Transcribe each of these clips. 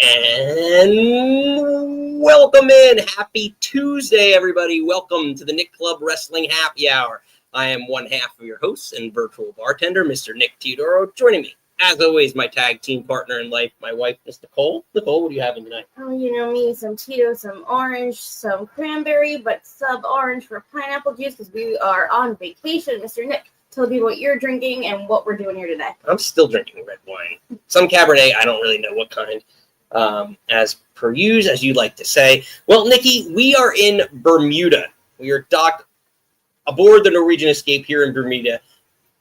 And welcome in. Happy Tuesday, everybody. Welcome to the Nick Club Wrestling Happy Hour. I am one half of your host and virtual bartender, Mr. Nick Teodoro. Joining me, as always, my tag team partner in life, my wife, Miss Nicole. Nicole, what are you having tonight? Oh, you know me, some Tito, some orange, some cranberry, but sub-orange for pineapple juice because we are on vacation. Mr. Nick, tell me what you're drinking and what we're doing here today. I'm still drinking red wine. Some Cabernet, I don't really know what kind. As per usual, as you like to say. Well, Nikki, we are in Bermuda. We are docked aboard the Norwegian Escape here in Bermuda.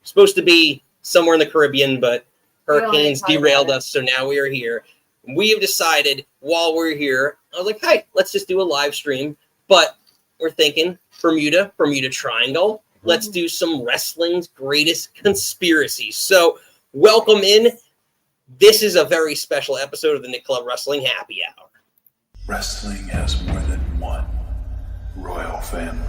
Supposed to be somewhere in the Caribbean, but hurricanes derailed us, so now we are here. We have decided while we're here, I was like, hey, let's just do a live stream. But we're thinking Bermuda Triangle. Let's do some wrestling's greatest conspiracies. So welcome in. This is a very special episode of the Nick Club Wrestling Happy Hour. Wrestling has more than one royal family.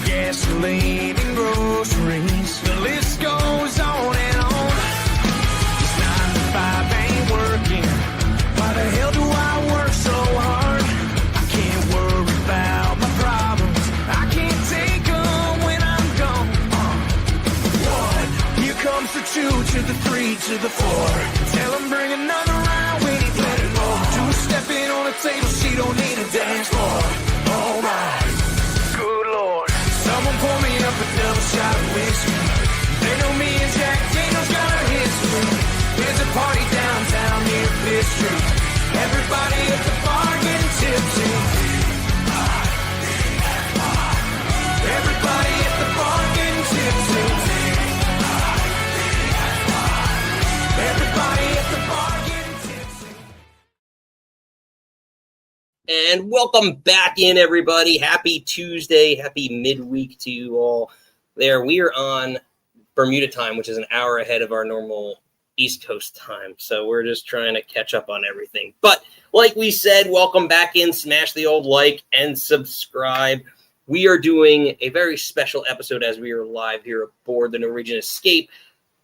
Gasoline and groceries, the list goes on and on. This 9 to 5 ain't working. Why the hell do I work so hard? I can't worry about my problems. I can't take them when I'm gone. 1, here comes the 2 to the 3 to the 4. Tell him bring another round when he's let it go. 2 stepping on the table, she don't need a dance floor. Oh my. Someone pour me up a double shot of whiskey. They know me and Jack Daniels got a history. There's a party downtown near Fifth Street. Everybody at the bar getting tipsy. Everybody at the bar getting tipsy. Everybody at the bar getting tipsy. And welcome back in, everybody. Happy Tuesday. Happy midweek to you all. There, we are on Bermuda time, which is an hour ahead of our normal East Coast time. So we're just trying to catch up on everything. But like we said, welcome back in. Smash the old like and subscribe. We are doing a very special episode as we are live here aboard the Norwegian Escape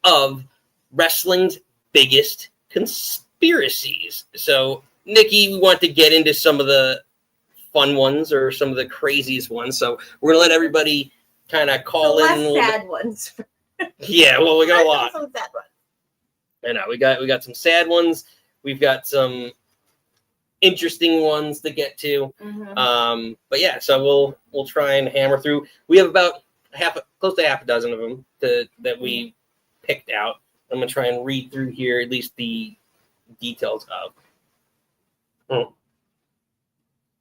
of wrestling's biggest conspiracies. So Nikki, we want to get into some of the fun ones or some of the craziest ones. So we're going to let everybody kind of call in. The less sad ones. Yeah, well, we got a lot. Some sad ones. I know, we got some sad ones. We've got some interesting ones to get to. Mm-hmm. But yeah, so we'll try and hammer through. We have about close to half a dozen of them that we picked out. I'm going to try and read through here at least the details of.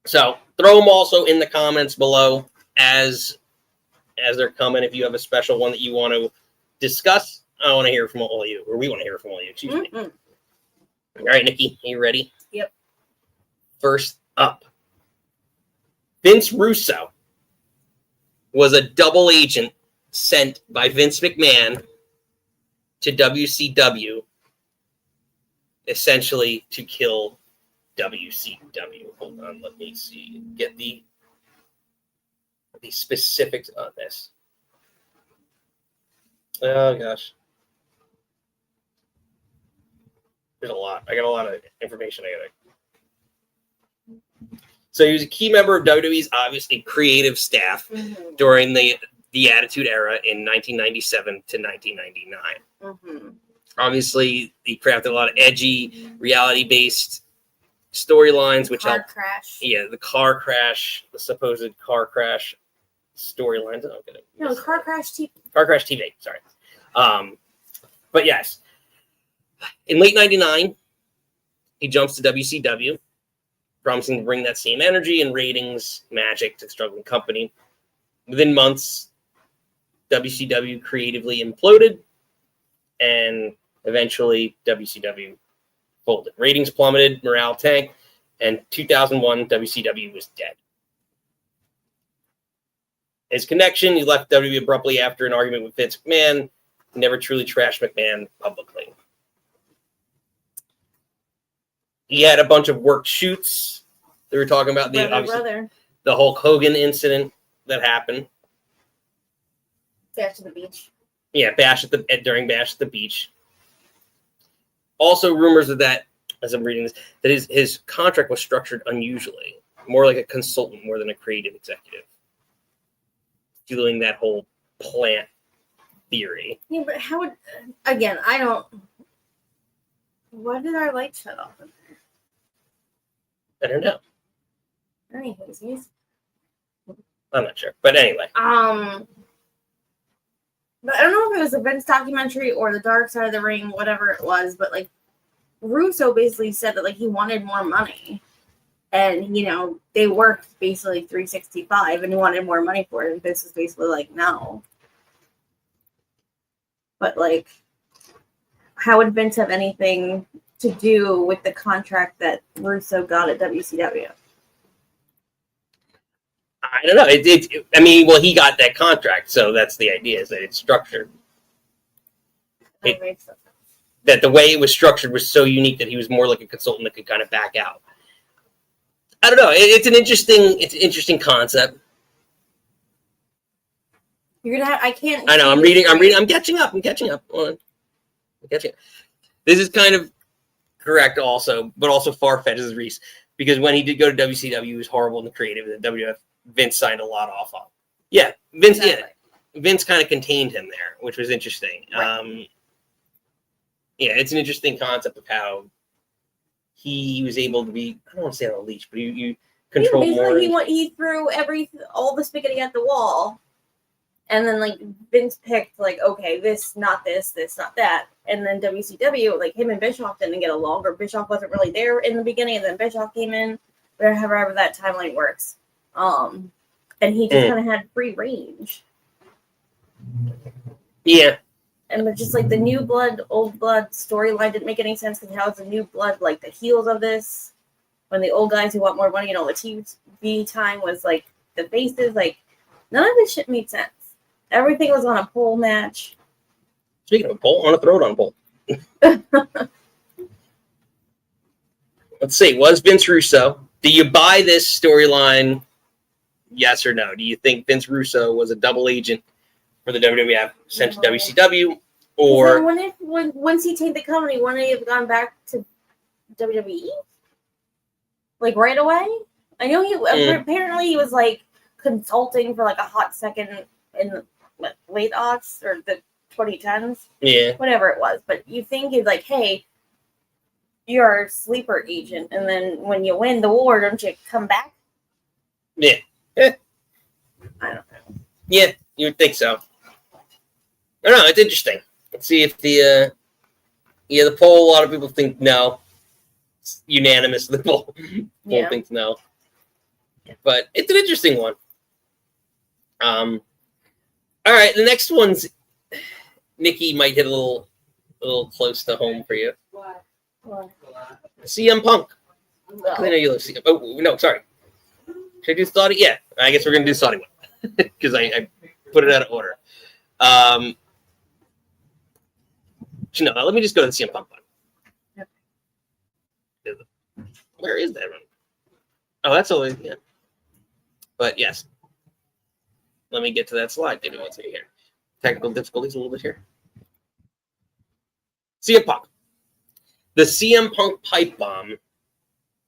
So throw them also in the comments below as they're coming. If you have a special one that you want to discuss, I want to hear from all of you, or we want to hear from all of you. Excuse me. All right, Nikki, are you ready? Yep. First up, Vince Russo was a double agent sent by Vince McMahon to WCW, essentially to kill WCW. Hold on, let me see. Get the specifics on this. Oh gosh, there's a lot. I got a lot of information. So he was a key member of WWE's obviously creative staff during the Attitude Era in 1997 to 1999. Obviously, he crafted a lot of edgy, reality-based storylines, which helped. The car crash, the supposed car crash storylines. No, car crash TV. Car crash TV. Sorry. But yes, in late '99, he jumps to WCW, promising to bring that same energy and ratings magic to the struggling company. Within months, WCW creatively imploded, and eventually WCW folded. Ratings plummeted, morale tanked, and 2001, WCW was dead. His connection, he left WWE abruptly after an argument with Vince McMahon. He never truly trashed McMahon publicly. He had a bunch of work shoots. They were talking about brother. the Hulk Hogan incident that happened. Bash to the beach. Yeah, during Bash at the Beach. Also, rumors of that, as I'm reading this, that his contract was structured unusually, more like a consultant more than a creative executive, doing that whole plant theory. Yeah, but how would again? I don't. Why did our light shut off? I don't know. Anyways, I'm not sure, but anyway. but I don't know if it was a Vince documentary or the Dark Side of the Ring, whatever it was, but like Russo basically said that like he wanted more money, and they worked basically 365, and he wanted more money for it. And Vince was basically like, no. But like, how would Vince have anything to do with the contract that Russo got at WCW? I don't know. I mean, well, he got that contract, so that's the idea, is that it's structured. That the way it was structured was so unique that he was more like a consultant that could kind of back out. I don't know. It's an interesting concept. You're gonna have. I can't. I know. I'm reading. I'm catching up. Hold on. I'm catching up. This is kind of correct, also, but also far-fetched as Reese, because when he did go to WCW, he was horrible in the creative, and the WF Vince signed a lot off on. Yeah, Vince. Exactly. Yeah, Vince kind of contained him there, which was interesting. Right. Yeah, it's an interesting concept of how he was able to be. I don't want to say on a leash, but you control more. He threw all the spaghetti at the wall. And then, like, Vince picked, like, okay, this, not that. And then WCW, like, him and Bischoff didn't get along, or Bischoff wasn't really there in the beginning, and then Bischoff came in, however that timeline works. And he just kind of had free range. Yeah. And but just, like, the new blood, old blood storyline didn't make any sense, because how is the new blood, like, the heels of this? When the old guys who want more money, the TV time was, like, the faces, like, none of this shit made sense. Everything was on a pole match. Speaking of a pole, I want to throw it on a pole. Let's see. Was Vince Russo? Do you buy this storyline? Yes or no? Do you think Vince Russo was a double agent for the WWF sent to WCW? Or once he tanked the company, wouldn't he have gone back to WWE? Like right away? I know apparently he was like consulting for like a hot second in the late aughts or the 2010s, whatever it was. But you think he's like, hey, you're a sleeper agent, and then when you win the war, don't you come back? Yeah. I don't know. Yeah, you would think so. I don't know. It's interesting. Let's see if the poll. A lot of people think no. It's unanimous. The poll thinks no. But it's an interesting one. All right, the next one's Nikki might hit a little close to home for you. What? CM Punk. No. I know you love CM. Oh no, sorry. Should I do Saudi? Yeah, I guess we're gonna do Saudi one because I put it out of order. No, let me just go to the CM Punk one. Okay. Where is that one? Oh, that's only But yes. Let me get to that slide. Give me one second here. Technical difficulties a little bit here. CM Punk. The CM Punk Pipebomb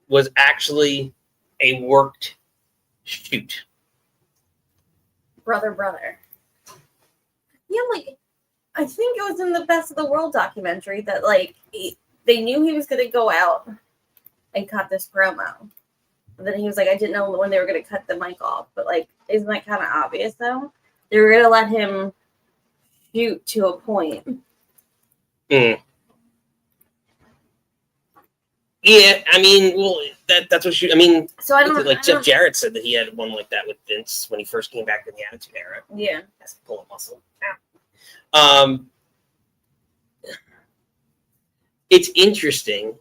was actually a worked shoot. Brother. Yeah, like, I think it was in the Best of the World documentary that, like, they knew he was going to go out and cut this promo. And then he was like, I didn't know when they were going to cut the mic off. But, like, isn't that kind of obvious, though? They were going to let him shoot to a point. Mm. Yeah, I mean, well, that's what shoot. I mean, so I don't like Jeff Jarrett said that he had one like that with Vince when he first came back in the Attitude Era. Yeah. Has to pull a muscle. It's interesting.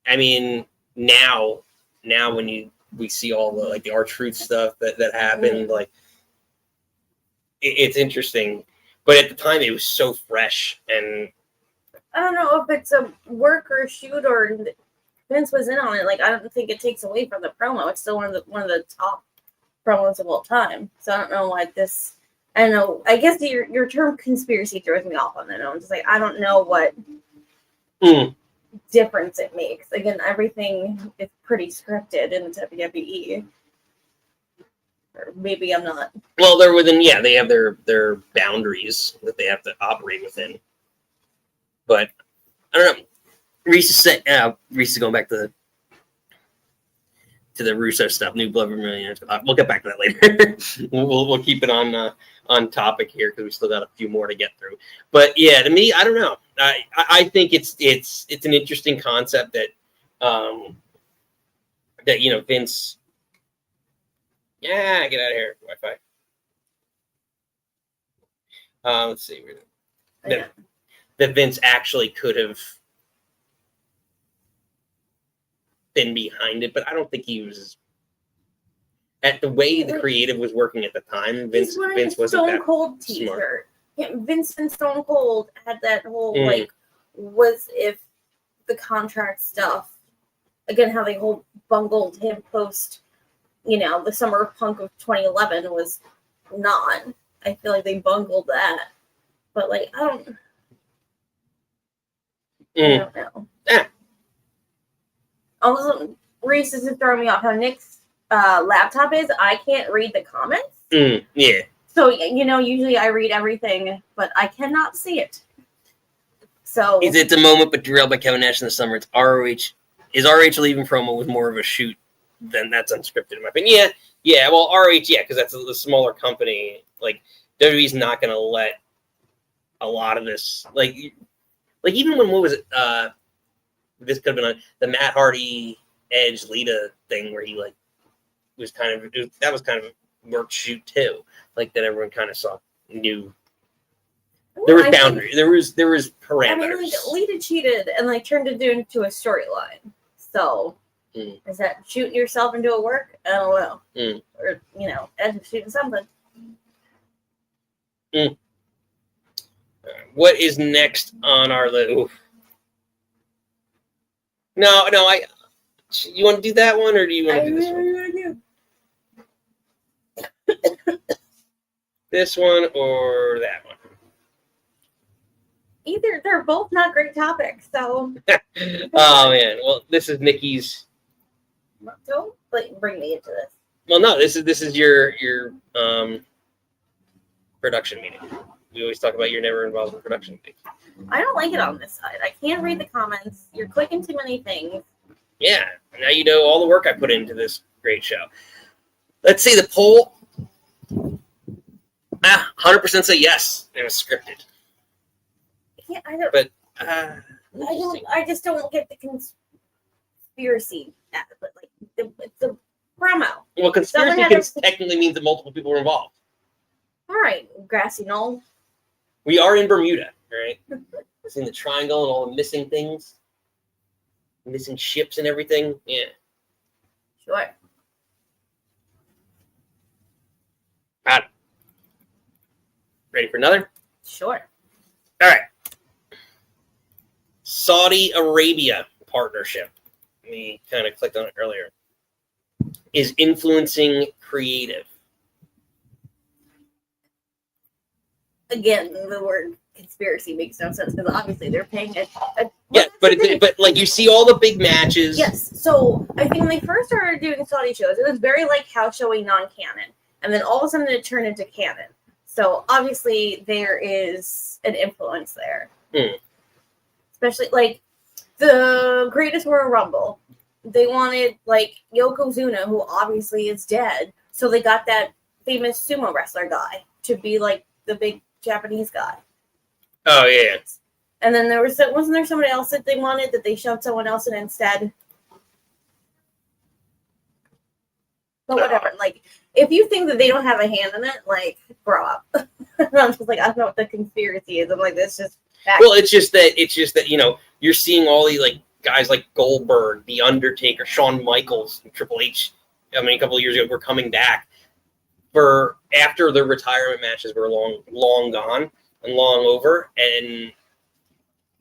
I mean, now when we see all the like the R-Truth stuff that happened, like it's interesting. But at the time, it was so fresh, and I don't know if it's a work or shoot or Vince was in on it. Like, I don't think it takes away from the promo. It's still one of the top promos of all time. So I don't know why this. I don't know. I guess your term conspiracy throws me off on that. I'm just like, I don't know what difference it makes. Again, everything is pretty scripted in the WWE. Or maybe I'm not. Well, they're within. Yeah, they have their boundaries that they have to operate within. But I don't know. Reese is going back to the Russo stuff. New Blood Vermilion. We'll get back to that later. we'll keep it on topic here because we still got a few more to get through. But yeah, to me, I don't know. I think it's an interesting concept that that Vince. Yeah, get out of here, Wi-Fi. Let's see. That Vince actually could have been behind it, but I don't think he was. At the way the creative was working at the time, Vince wasn't Stone Cold that T-shirt. Vince and Stone Cold had that whole was if the contract stuff again how they whole bungled him post, the Summer of Punk of 2011 was not. I feel like they bungled that, but I don't know. Also, Reese is throwing me off how Nick's laptop is. I can't read the comments. Yeah. So, usually I read everything, but I cannot see it. So. It's a moment, but derailed by Kevin Nash in the summer. It's ROH. His ROH leaving promo was more of a shoot than that's unscripted, in my opinion. Yeah. Well, ROH, because that's a smaller company. WWE's not going to let a lot of this, even when, what was it? This could have been the Matt Hardy Edge Lita thing where he was kind of a work shoot too, that everyone kind of knew. There was boundary. There was parameters. Lita cheated and turned it into a storyline. So is that shooting yourself into a work? I don't know. Or Edge is shooting something. What is next on our list? No. You want to do that one, or do you want to do this one? This one or that one? Either. They're both not great topics, so. Oh man! Well, this is Nikki's. Don't bring me into this. Well, no. This is your production meeting. We always talk about you're never involved in production meetings. I don't like it on this side. I can't read the comments. You're clicking too many things. Yeah. Now you know all the work I put into this great show. Let's see the poll. 100% say yes. It was scripted. Yeah, I don't. But I just don't get the conspiracy. But the promo. Well, conspiracy technically means that multiple people were involved. All right, grassy knoll. We are in Bermuda, right? Seeing the triangle and all the missing things, missing ships and everything. Yeah. Sure. Got it. Ready for another? Sure. All right. Saudi Arabia partnership. We kind of clicked on it earlier. Is influencing creative. Again, the word conspiracy makes no sense because obviously they're paying it. Yeah, but you see all the big matches. Yes. So I think when they first started doing Saudi shows, it was very house showing non-canon, and then all of a sudden it turned into canon. So obviously there is an influence there, especially the Greatest Royal Rumble. They wanted Yokozuna, who obviously is dead, so they got that famous sumo wrestler guy to be the big Japanese guy. Oh yeah. And then wasn't there somebody else that they wanted that they shoved someone else in instead? But whatever. If you think that they don't have a hand in it, grow up. I'm just I don't know what the conspiracy is. I'm this just. Well, it's just that you're seeing all these guys like Goldberg, The Undertaker, Shawn Michaels, and Triple H. I mean, a couple of years ago, were coming back for after their retirement matches were long gone and long over, and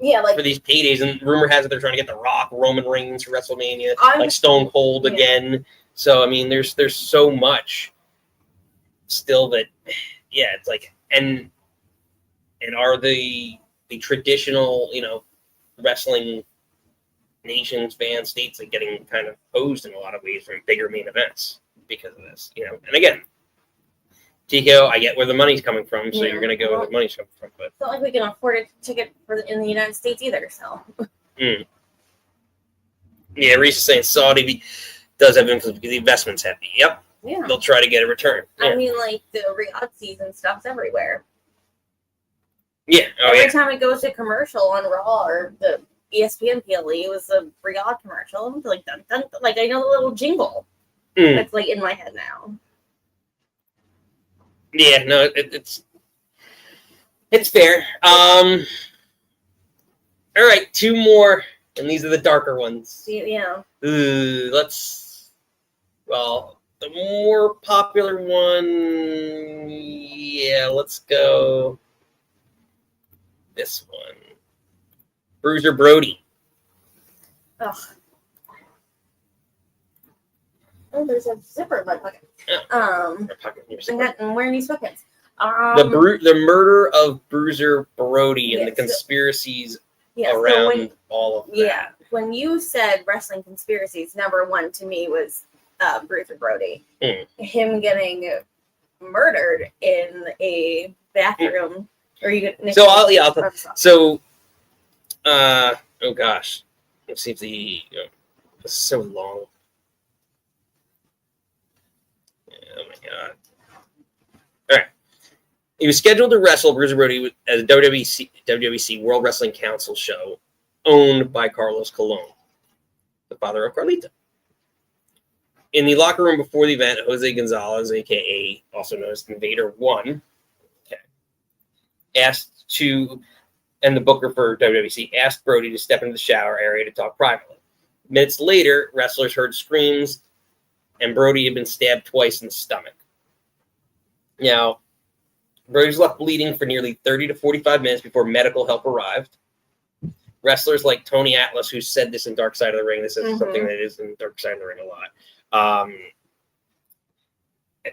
Yeah, like for these paydays, and rumor has it they're trying to get The Rock, Roman Reigns for WrestleMania, I'm- like Stone Cold again. So I mean, there's so much still that, yeah, it's like, and are the traditional, wrestling nations, fans, states, like getting kind of posed in a lot of ways from bigger main events because of this, And again, TKO, I get where the money's coming from, so Yeah. you're going to go where the money's coming from. But it's not like we can afford a ticket in the United States either. So yeah, Reese is saying Saudi does have influence because the investment's heavy. Yep, yeah, they'll try to get a return. Yeah, I mean, like the Riyadh season stuff's everywhere. yeah. Oh, Every yeah. time it goes to commercial on Raw or the ESPN PLE, it was a Riyadh commercial. I'm like, dun, dun, dun, like I know the little jingle that's like in my head now. Yeah, no, it's fair. All right, two more, and these are the darker ones. Yeah. The more popular one, yeah, let's go this one. Bruiser Brody. Ugh. Oh, there's a zipper in my pocket. I'm wearing these sweatpants. The murder of Bruiser Brody and the Yes. conspiracies Yeah, so around all of that. Yeah, when you said wrestling conspiracies, number one to me was Bruiser Brody. Him getting murdered in a bathroom. Or you get oh gosh. Let's see if this is so long. Oh my god. Alright. He was scheduled to wrestle Bruiser Brody at a WWC World Wrestling Council show owned by Carlos Colon, the father of Carlito. In the locker room before the event, Jose Gonzalez, aka also known as Invader 1, and the booker for WWC asked Brody to step into the shower area to talk privately. Minutes later, wrestlers heard screams, and Brody had been stabbed twice in the stomach. Now, Brody was left bleeding for nearly 30 to 45 minutes before medical help arrived. Wrestlers like Tony Atlas, who said this in Dark Side of the Ring, this is something that is in Dark Side of the Ring a lot,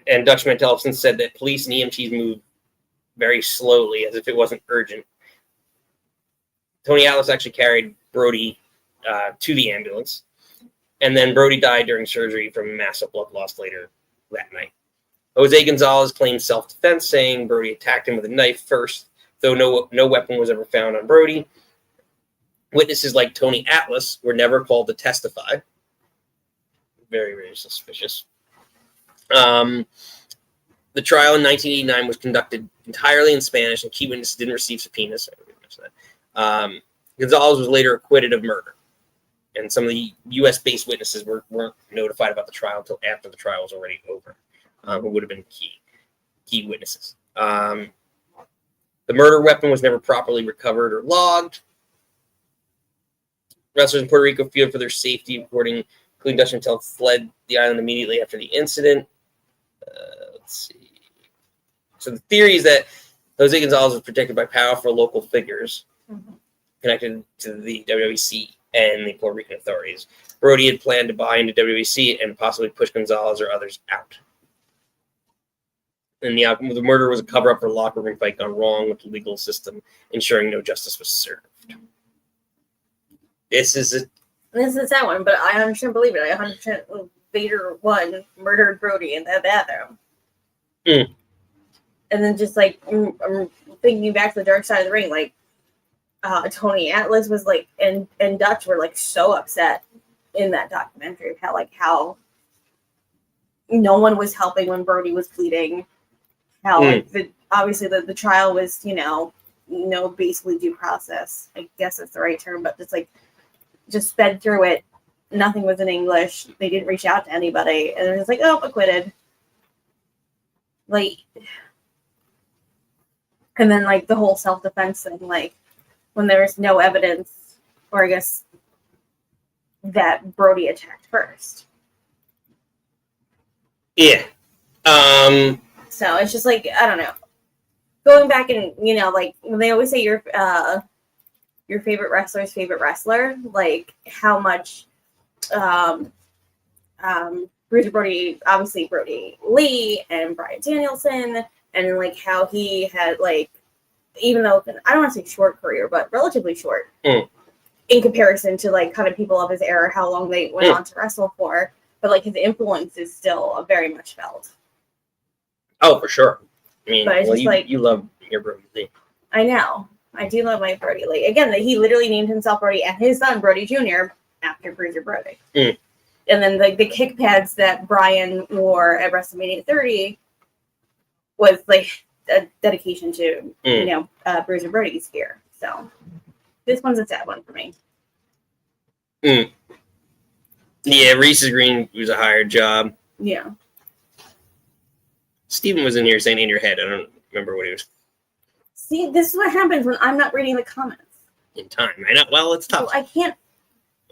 and Dutch Mantelson said that police and EMTs moved very slowly, as if it wasn't urgent. Tony Atlas actually carried Brody to the ambulance, and then Brody died during surgery from massive blood loss later that night. Jose Gonzalez claimed self-defense, saying Brody attacked him with a knife first, though no weapon was ever found on Brody. Witnesses like Tony Atlas were never called to testify. Very, very suspicious. The trial in 1989 was conducted entirely in Spanish, and key witnesses didn't receive subpoenas. I already mentioned that. Gonzalez was later acquitted of murder, and some of the U.S.-based witnesses weren't notified about the trial until after the trial was already over, who would have been key witnesses. The murder weapon was never properly recovered or logged. Wrestlers in Puerto Rico feared for their safety, including Dutch Mantel fled the island immediately after the incident. Let's see. So the theory is that Jose Gonzalez was protected by powerful local figures connected to the WWC and the Puerto Rican authorities. Brody had planned to buy into WWC and possibly push Gonzalez or others out. And the murder was a cover-up for a locker room fight gone wrong with the legal system, ensuring no justice was served. This is that one, but I 100% believe it. I 100% Vader 1 murdered Brody in that bathroom. And then just like, I'm thinking back to the Dark Side of the Ring, like, Tony Atlas was like, and Dutch were like so upset in that documentary of how no one was helping when Brody was bleeding. How like obviously the trial was, basically due process. I guess that's the right term, but just sped through it. Nothing was in English. They didn't reach out to anybody, and it was like, oh, acquitted. Like, and then like the whole self-defense thing, like when there was no evidence, or I guess that Brody attacked first. Yeah. So it's just like, I don't know. Going back and, like when they always say you're your favorite wrestler's favorite wrestler, like how much Bruiser Brody, obviously Brody Lee and Bryan Danielson, and like how he had like, even though I don't want to say short career, but relatively short in comparison to like kind of people of his era, how long they went on to wrestle for, but like his influence is still very much felt. Oh, for sure. I mean, But it's just like, you love your Brody Lee. I know. I do love my Brody Lee. Again, he literally named himself Brody and his son Brody Jr. after Bruiser Brody. And then the kick pads that Bryan wore at WrestleMania 30 was like a dedication to, Bruiser Brody's gear. So this one's a sad one for me. Yeah, Reese's Green was a hired job. Yeah. Steven was in here saying in your head. I don't remember what he was. See, this is what happens when I'm not reading the comments. In time. I know. Well, it's tough. So I can't.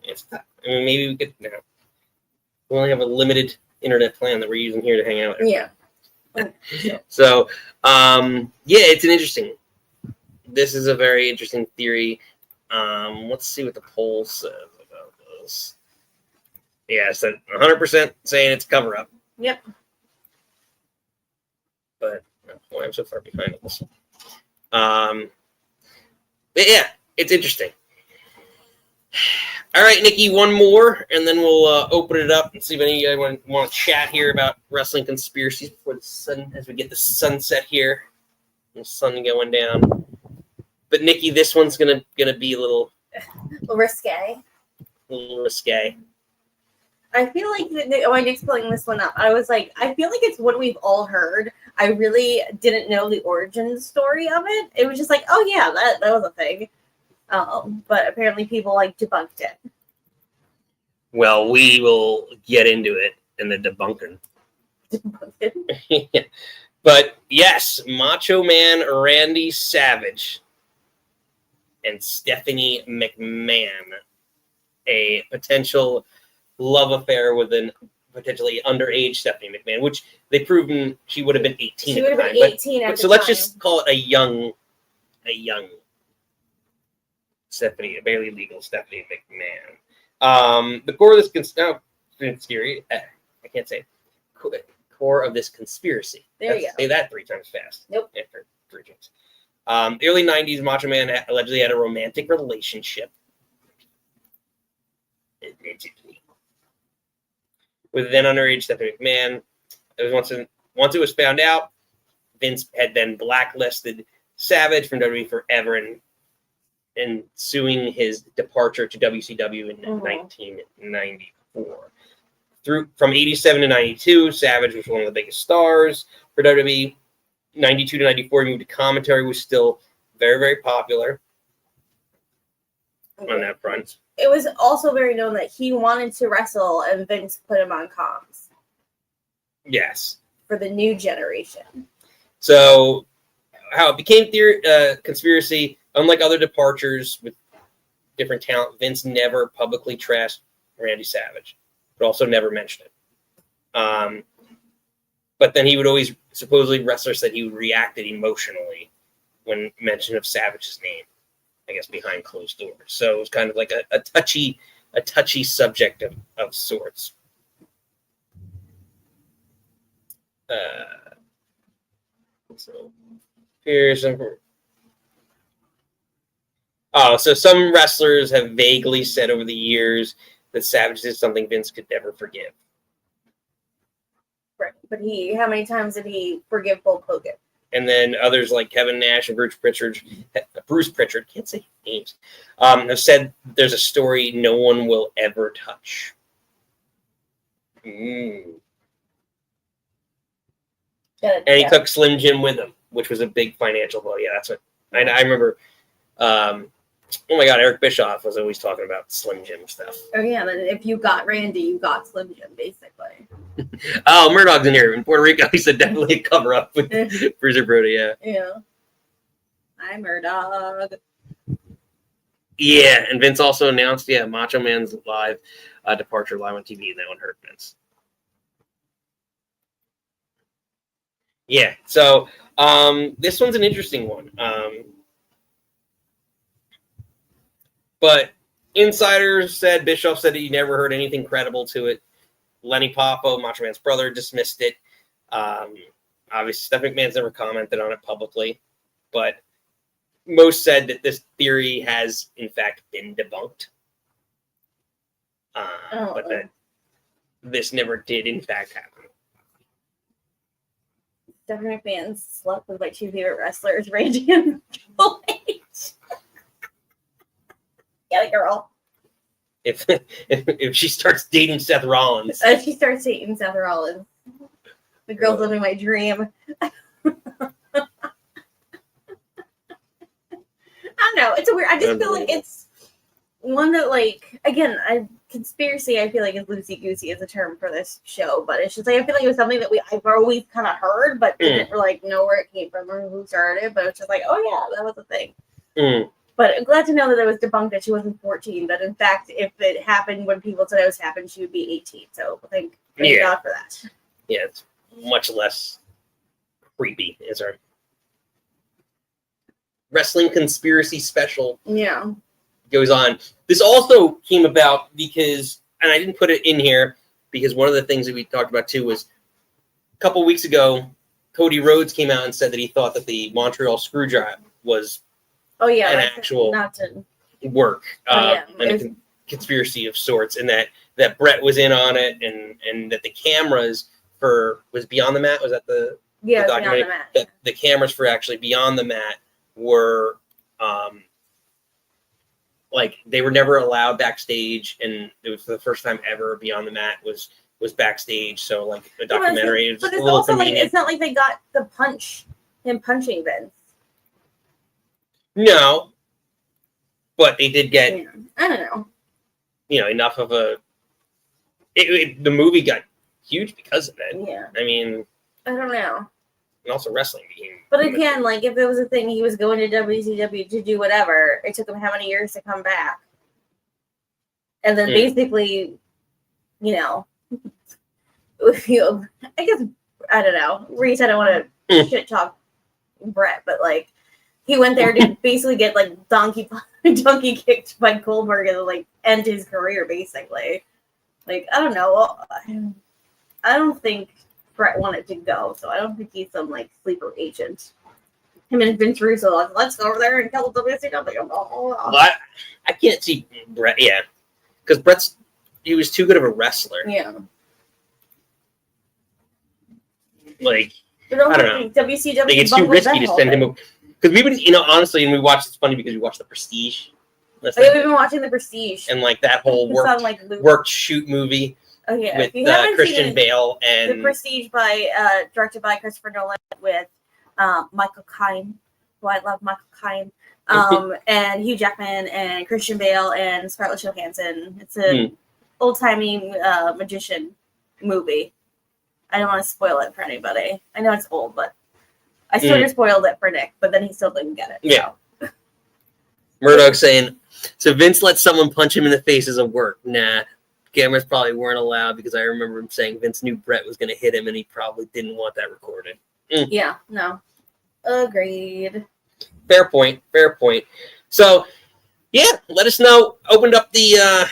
It's tough. I mean, maybe we could. No. We only have a limited internet plan that we're using here to hang out with. Yeah. So, it's an interesting. This is a very interesting theory. Let's see what the poll says about this. Yeah, so 100% saying it's cover up. Yep. But boy, I'm so far behind on this. But yeah, it's interesting. All right, Nikki, one more, and then we'll open it up and see if any of you want to chat here about wrestling conspiracies before the sun, as we get the sunset here, and the sun going down. But Nikki, this one's gonna be a little risque. A little risque. I feel like when Nick's pulling this one up, I was like, I feel like it's what we've all heard. I really didn't know the origin story of it. It was just like, oh yeah, that was a thing. But apparently people like debunked it. Well, we will get into it in the debunking. But yes, Macho Man Randy Savage and Stephanie McMahon, a potential love affair with an potentially underage Stephanie McMahon, which they've proven she would have been 18. She would have been 18 at the time. So let's just call it a young Stephanie, a barely legal Stephanie McMahon. The core of this conspiracy, I can't say it. Core of this conspiracy. There you go. Say that 3 times fast. Nope. After 3 times. The early 90s, Macho Man allegedly had a romantic relationship. Allegedly. With then underage Stephanie McMahon. It was once it was found out, Vince had then blacklisted Savage from WWE forever and suing his departure to WCW in 1994. From 87 to 92, Savage was one of the biggest stars for WWE. 92 to 94, he moved to commentary, was still very, very popular on that front. It was also very known that he wanted to wrestle, and Vince put him on comms. Yes. For the new generation. So, how it became conspiracy, unlike other departures with different talent, Vince never publicly trashed Randy Savage, but also never mentioned it. But then he would always, supposedly wrestlers said he reacted emotionally when mention of Savage's name, I guess, behind closed doors. So it was kind of like a touchy subject of sorts. So here's some. So some wrestlers have vaguely said over the years that Savage did something Vince could never forgive. Right, but how many times did he forgive Hulk Hogan? And then others like Kevin Nash and Bruce Pritchard, can't say names, have said there's a story no one will ever touch. And he took Slim Jim with him, which was a big financial blow. Yeah, that's what I remember. Oh my God, Eric Bischoff was always talking about Slim Jim stuff. Oh yeah, then if you got Randy, you got Slim Jim, basically. Oh, Murdoch's in here in Puerto Rico. He said definitely a cover up with Bruiser Brody. Yeah. Yeah. Hi, Murdoch. Yeah, and Vince also announced Macho Man's live departure live on TV, and that one hurt Vince. Yeah, so this one's an interesting one. But insiders said, Bischoff said he never heard anything credible to it. Lenny Popo, Macho Man's brother, dismissed it. Obviously, Steph McMahon's never commented on it publicly, but most said that this theory has, in fact, been debunked. But that this never did, in fact, happen. Stephanie McMahon slept with my two favorite wrestlers, Randy and Triple H. Get it, girl. If she starts dating Seth Rollins. If she starts dating Seth Rollins. The girl's living my dream. I don't know. It's a weird. I just feel like it's one that, like, again, conspiracy. I feel like is loosey goosey as a term for this show, but it's just like I feel like it was something that I've always kind of heard, but didn't like know where it came from or who started it. But it's just like, oh yeah, that was a thing. But I'm glad to know that it was debunked that she wasn't 14. That in fact, if it happened when people said it was happened, she would be 18. So thank God for that. Yeah, it's much less creepy. Is our wrestling conspiracy special? Yeah. Goes on. This also came about because, and I didn't put it in here because one of the things that we talked about too was a couple weeks ago, Cody Rhodes came out and said that he thought that the Montreal Screwjob was an actual work, and a conspiracy of sorts, and that Brett was in on it, and that the cameras was Beyond the Mat. Was that the documentary? Beyond the Mat. That the cameras for actually Beyond the Mat were like they were never allowed backstage, and it was the first time ever Beyond the Mat was backstage. So like a documentary. But it's also like it's not like they got him punching Vince. No, but they did get. Yeah. I don't know. Enough of a. The movie got huge because of it. Yeah. I mean. I don't know. And also wrestling became. But again, like if it was a thing, he was going to WCW to do whatever. It took him how many years to come back, and then basically, if you, I guess I don't know. Reese, I don't want to shit talk Brett, but like. He went there to basically get like donkey kicked by Goldberg and like end his career basically. Like I don't know. I don't think Brett wanted to go, so I don't think he's some like sleeper agent. Him and Vince Russo, like, let's go over there and kill WCW. Well, I can't see Brett. Yeah, because he was too good of a wrestler. Yeah. Like I don't know. WCW. Like, it's too risky to send him. Because we've been, honestly, and we watched. It's funny because we watched The Prestige. We've been watching The Prestige and like that whole worked shoot movie. Oh yeah, with Christian Bale and The Prestige directed by Christopher Nolan with Michael Caine, who I love Michael Caine, and Hugh Jackman and Christian Bale and Scarlett Johansson. It's an old-timey magician movie. I don't want to spoil it for anybody. I know it's old, but I sort of spoiled it for Nick, but then he still didn't get it. Yeah. So. Murdoch saying, so Vince let someone punch him in the face as a work. Nah, cameras probably weren't allowed because I remember him saying Vince knew Brett was going to hit him and he probably didn't want that recorded. Yeah, no. Agreed. Fair point. So, yeah, let us know. Opened up the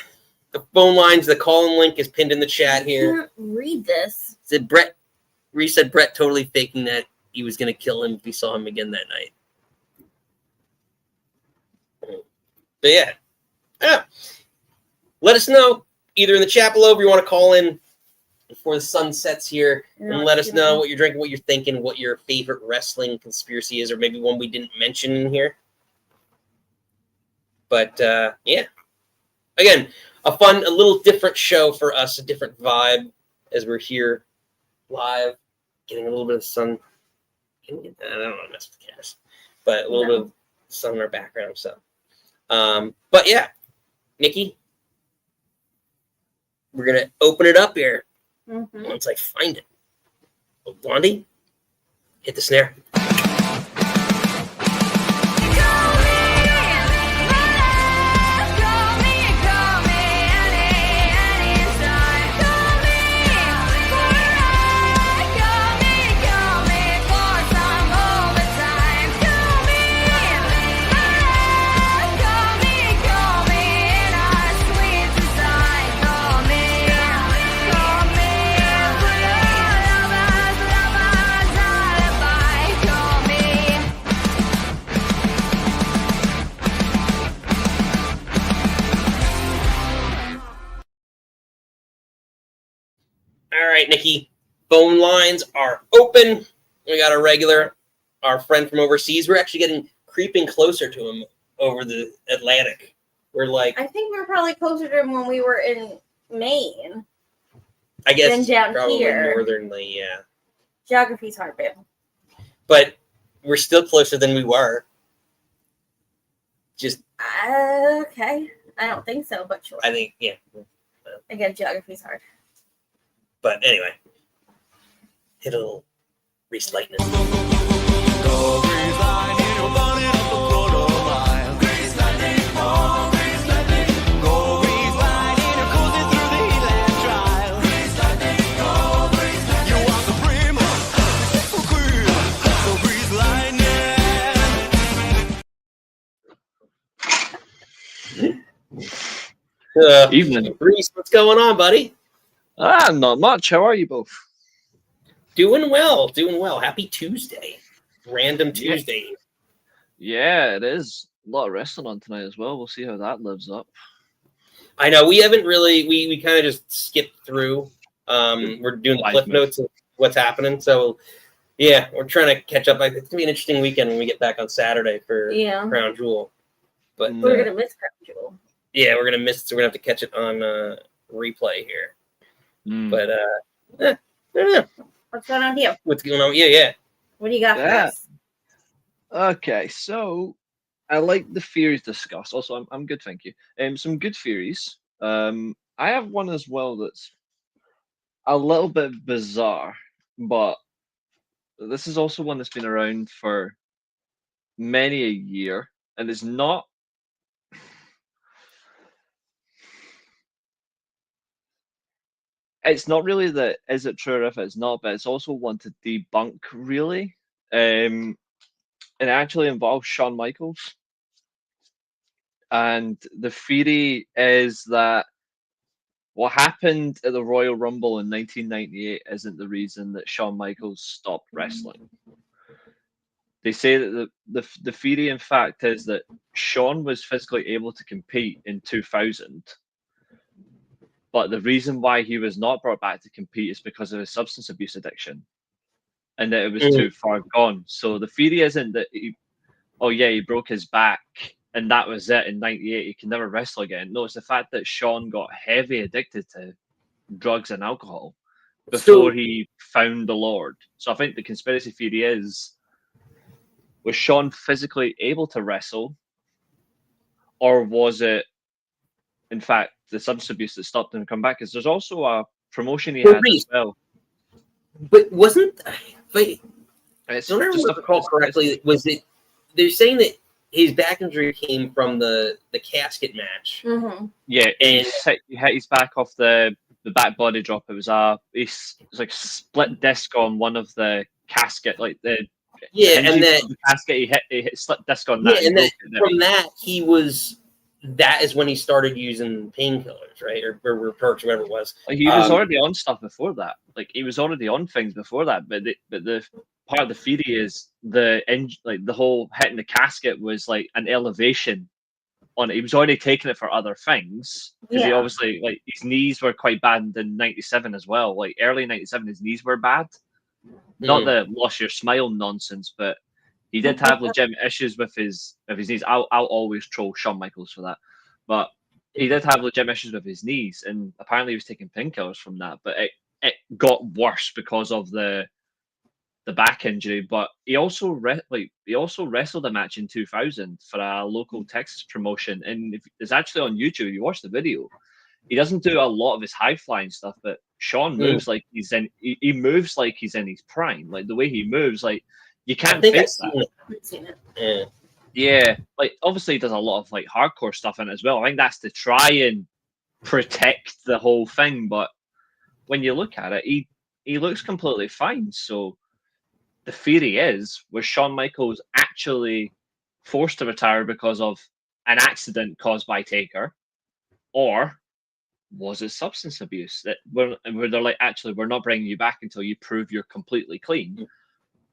phone lines. The call-in link is pinned in the chat here. I can't read this. Said Brett totally faking that he was going to kill him if he saw him again that night. But yeah. Let us know either in the chat below if you want to call in before the sun sets here and let us know what you're drinking, what you're thinking, what your favorite wrestling conspiracy is, or maybe one we didn't mention in here. But yeah, again, a little different show for us, a different vibe as we're here live, getting a little bit of sun. I don't want to mess with the cast, but a little bit of sun in our background. So, but yeah, Nikki, we're gonna open it up here once I find it. Blondie, hit the snare. All right, Nikki. Phone lines are open. We got our friend from overseas. We're actually creeping closer to him over the Atlantic. We're like, I think we were probably closer to him when we were in Maine. I guess Than down probably here. northernly, yeah. Geography's hard, babe. But we're still closer than we were. Just okay. I don't think so, but sure. I think, yeah. Again, geography's hard. But anyway, hit a little Reese lightning. Evening. Reese, what's going on, buddy? Not much. How are you both? Doing well. Happy Tuesday. Random Tuesday. Yeah, it is. A lot of wrestling on tonight as well. We'll see how that lives up. I know we haven't really. We kind of just skipped through. We're doing the cliff notes of what's happening. So yeah, we're trying to catch up. It's gonna be an interesting weekend when we get back on Saturday for Crown Jewel. But we're gonna miss Crown Jewel. Yeah, we're gonna miss it. So we're gonna have to catch it on replay here. But I don't know. What's going on here? What's going on? Yeah. What do you got for us? Okay, so I like the theories discussed. Also, I'm good, thank you. Some good theories. I have one as well that's a little bit bizarre, but this is also one that's been around for many a year, and is not. It's not really that is it true or if it's not, but it's also one to debunk really. And it actually involves Shawn Michaels. And the theory is that what happened at the Royal Rumble in 1998 isn't the reason that Shawn Michaels stopped wrestling. They say that the theory, in fact, is that Shawn was physically able to compete in 2000. But the reason why he was not brought back to compete is because of his substance abuse addiction, and that it was too far gone. So the theory isn't that he broke his back and that was it in '98. He can never wrestle again. No, it's the fact that Shawn got heavy addicted to drugs and alcohol before he found the Lord. So I think the conspiracy theory is: was Shawn physically able to wrestle, or was it, in fact, the substance abuse that stopped him to come back? Because there's also a promotion he had as well. But wasn't, I don't just recall correctly, was it, they're saying that his back injury came from the casket match. Mm-hmm. Yeah, and he hit his back off the back body drop. It was like split disc on one of the casket, like the and the casket. He hit split disc on that. Yeah, and from that that is when he started using painkillers, right, or perks, whatever it was. Like, he was already on stuff before that. Like, he was already on things before that. But the part of the theory is the whole hitting the casket was like an elevation on it. He was already taking it for other things because he obviously, like, his knees were quite bad in '97 as well. Like, early '97, his knees were bad. Not the lost your smile nonsense, but he did have legitimate issues with his knees. I'll always troll Shawn Michaels for that, but he did have legitimate issues with his knees, and apparently he was taking painkillers from that. But it got worse because of the back injury. But he also wrestled a match in 2000 for a local Texas promotion, and it's actually on YouTube. You watch the video. He doesn't do a lot of his high flying stuff, but Shawn moves like he's in. He moves like he's in his prime. Like, the way he moves, like, you can't fake that. I've seen it. Yeah, like, obviously he does a lot of like hardcore stuff in it as well. I think that's to try and protect the whole thing. But when you look at it, he looks completely fine. So the theory is: was Shawn Michaels actually forced to retire because of an accident caused by Taker, or was it substance abuse that where they're like, actually, we're not bringing you back until you prove you're completely clean?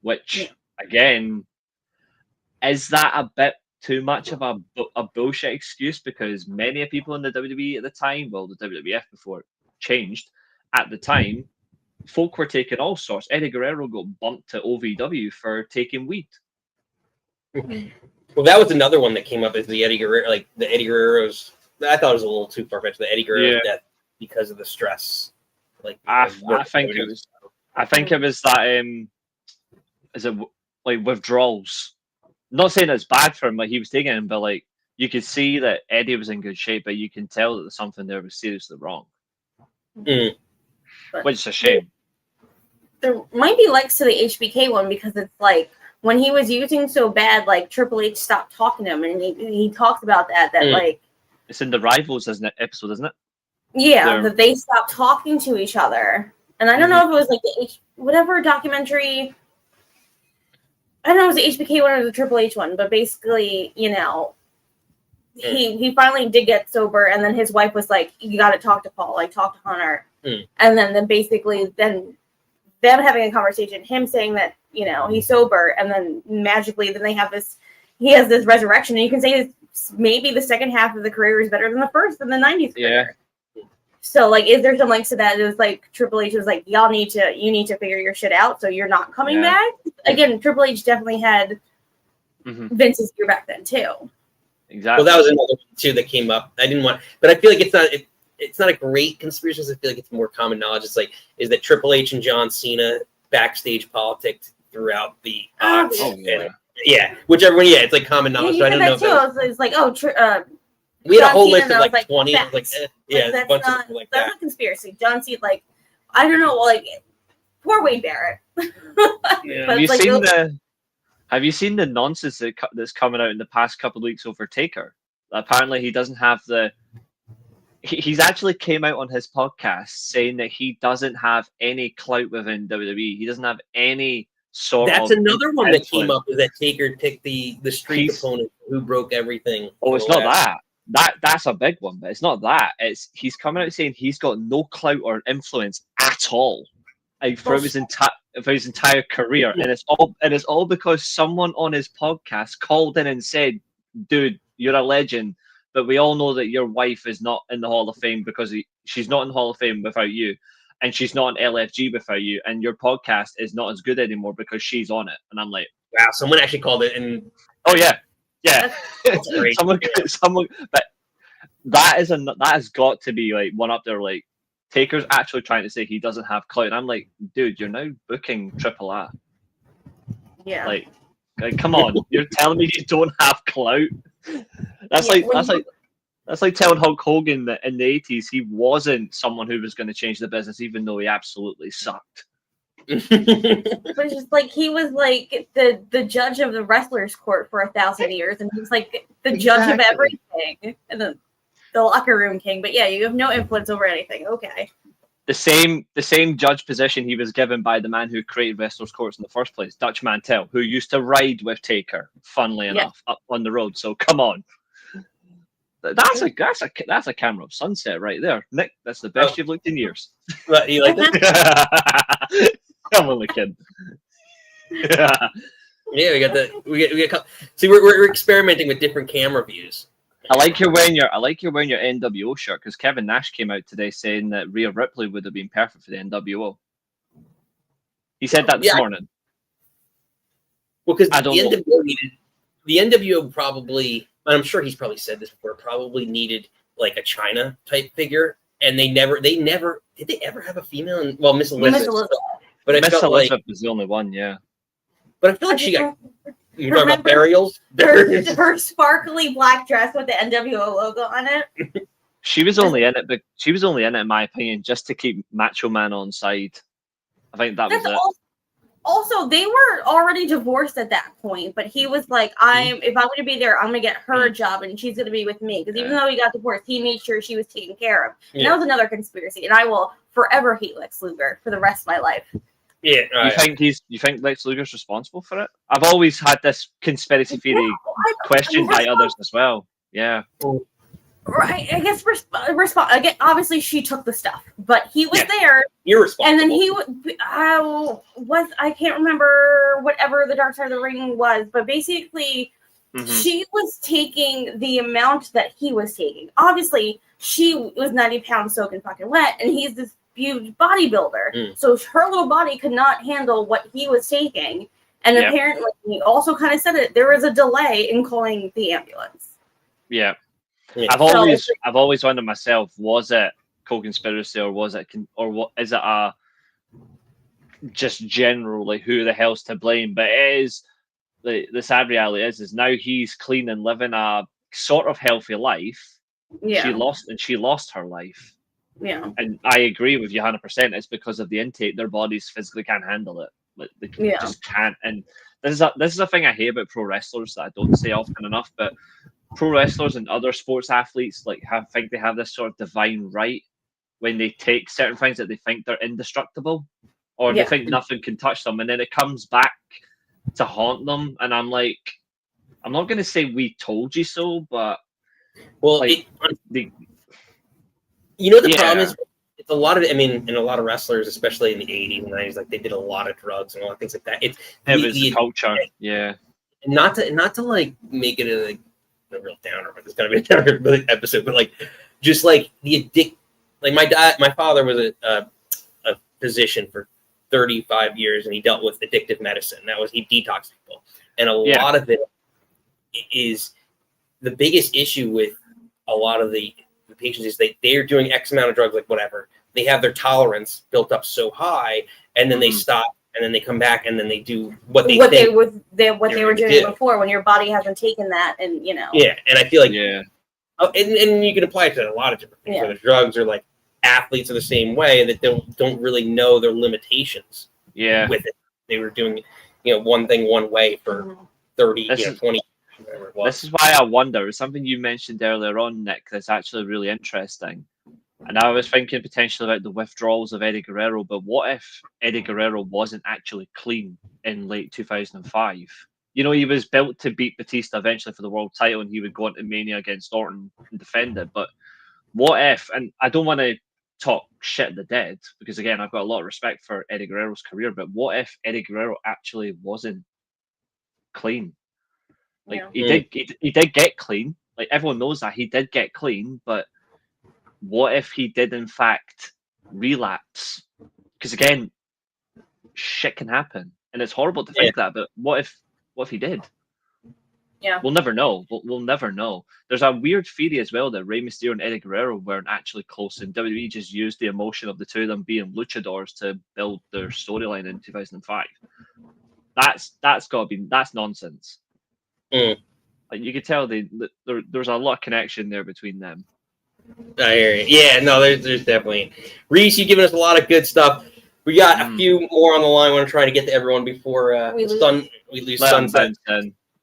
Which, again, is that a bit too much of a bullshit excuse? Because many people in the WWE at the time, well, the WWF before it changed, at the time, folk were taking all sorts. Eddie Guerrero got bumped to OVW for taking weed. Well, that was another one that came up, is the Eddie Guerrero, like the Eddie Guerrero's. I thought it was a little too far fetched. The Eddie Guerrero's death because of the stress. Like I think it was that is it like withdrawals? Not saying it's bad for him, like he was taking him, but like you could see that Eddie was in good shape, but you can tell that something there was seriously wrong. Mm. Which is a shame. There might be likes to the HBK one because it's like when he was using so bad, like Triple H stopped talking to him, and he talks about that like it's in the Rivals episode, isn't it? Yeah, that they stopped talking to each other. And I don't know if it was like the whatever documentary. I don't know if it was the HBK one or the Triple H one, but basically, you know, he finally did get sober, and then his wife was like, "You got to talk to Paul, like talk to Hunter." And then basically them having a conversation, him saying that, you know, he's sober, and then magically then he has this resurrection, and you can say maybe the second half of the career is better than the first in the 90s career. So, like, is there some links to that? It was like Triple H was like, you need to figure your shit out, so you're not coming back. Again, Triple H definitely had Vince's ear back then too. Exactly. Well, that was another one too that came up. I didn't want, but I feel like it's not a great conspiracy. I feel like it's more common knowledge. It's like, is that Triple H and John Cena backstage politics throughout the whichever one. Yeah, it's like common knowledge. So I don't know. It's like, we had a whole list of like like 20. That's a bunch of people like that. That's a conspiracy. John Cena, like, I don't know, like, poor Wade Barrett. Have you seen the nonsense that's coming out in the past couple of weeks over Taker? Apparently, he doesn't have he's actually came out on his podcast saying that he doesn't have any clout within WWE. He doesn't have any sort of. That's another one that came up, is that Taker picked the street opponent who broke everything. Oh, it's not that. That's a big one, but it's not that. He's coming out saying he's got no clout or influence at all, like for his entire career, and it's all because someone on his podcast called in and said, "Dude, you're a legend, but we all know that your wife is not in the Hall of Fame because she's not in the Hall of Fame without you, and she's not in LFG without you, and your podcast is not as good anymore because she's on it." And I'm like, wow, someone actually called it, and someone, but that has got to be like one up there. Like, Taker's actually trying to say he doesn't have clout, and I'm like, dude, you're now booking Triple A. Yeah, like come on, you're telling me you don't have clout? That's like telling Hulk Hogan that in the 80s he wasn't someone who was going to change the business, even though he absolutely sucked. But it's just like he was like the judge of the wrestlers' court for 1,000 years, and he was like the judge of everything, and the locker room king. But yeah, you have no influence over anything. Okay. The same judge position he was given by the man who created wrestlers' courts in the first place, Dutch Mantell, who used to ride with Taker, funnily enough, up on the road. So come on. That's a camera of sunset right there, Nick. That's the best you've looked in years. What, you like that? I'm only kidding. Yeah, we got. See, we're experimenting with different camera views. I like you're wearing your NWO shirt, because Kevin Nash came out today saying that Rhea Ripley would have been perfect for the NWO. He said that this morning. Well, because the NWO probably, and I'm sure he's probably said this before, probably needed like a China type figure, and they never did they ever have a female? Well, Miss Elizabeth. But Miss Elizabeth was the only one, yeah. But I feel like she got. You're talking about burials? Her sparkly black dress with the NWO logo on it. She was only in it, but she was only in it, in my opinion, just to keep Macho Man on side. I think that was it. Also, they were already divorced at that point, but he was like, if I'm going to be there, I'm going to get her a job, and she's going to be with me. Because even though he got divorced, he made sure she was taken care of. And that was another conspiracy. And I will forever hate Lex Luger for the rest of my life. Yeah, you think Lex Luger's responsible for it? I've always had this conspiracy theory questioned by others as well. Yeah. Right. I guess again, obviously she took the stuff, but he was there. You're responsible. And then he I can't remember whatever the Dark Side of the Ring was, but basically she was taking the amount that he was taking. Obviously, she was 90 pounds soaking fucking wet, and he's this huge bodybuilder. So her little body could not handle what he was taking. And apparently, he also kind of said it. There was a delay in calling the ambulance. Yeah, I've always wondered myself: was it co-conspiracy, or was it, or what is it? Just generally, who the hell's to blame? But it is the sad reality is now he's clean and living a sort of healthy life. Yeah, she lost her life. Yeah, and I agree with you 100%. It's because of the intake; their bodies physically can't handle it. Like they just can't. And this is a thing I hate about pro wrestlers that I don't say often enough. But pro wrestlers and other sports athletes think they have this sort of divine right when they take certain things that they think they're indestructible, or they think nothing can touch them, and then it comes back to haunt them. And I'm like, I'm not going to say we told you so, but the problem is. It's a lot of, I mean, and a lot of wrestlers, especially in the 80s and 90s, like they did a lot of drugs and a lot of things like that. It was the culture, Not to like make it a real downer, but it's gonna be a downer episode. But like, just like the addict, like my father was a physician for 35 years, and he dealt with addictive medicine. He detoxed people, and a lot of it is the biggest issue with a lot of the patients is they're doing X amount of drugs, like whatever. They have their tolerance built up so high, and then they stop, and then they come back, and then they do what they were doing before, when your body hasn't taken that, and Yeah, and I feel like and you can apply it to a lot of different things. Whether drugs or like athletes are the same way, that don't really know their limitations. Yeah, with it, they were doing one thing one way for 30, 20. This is why I wonder. Something you mentioned earlier on, Nick, that's actually really interesting. And I was thinking potentially about the withdrawals of Eddie Guerrero, but what if Eddie Guerrero wasn't actually clean in late 2005? He was built to beat Batista eventually for the world title, and he would go into Mania against Orton and defend it. But what if, and I don't want to talk shit of the dead, because again, I've got a lot of respect for Eddie Guerrero's career, but what if Eddie Guerrero actually wasn't clean? Like he did get clean. Like everyone knows that he did get clean, but what if he did in fact relapse? Because again, shit can happen, and it's horrible to think that. But what if he did? Yeah, we'll never know. We'll never know. There's a weird theory as well that Rey Mysterio and Eddie Guerrero weren't actually close, and WWE just used the emotion of the two of them being luchadors to build their storyline in 2005. That's nonsense. Like you could tell there's a lot of connection there between them. I hear you. Yeah, no, there's definitely. Reese, you've given us a lot of good stuff. We got a few more on the line. I want to try to get to everyone before we lose sunset.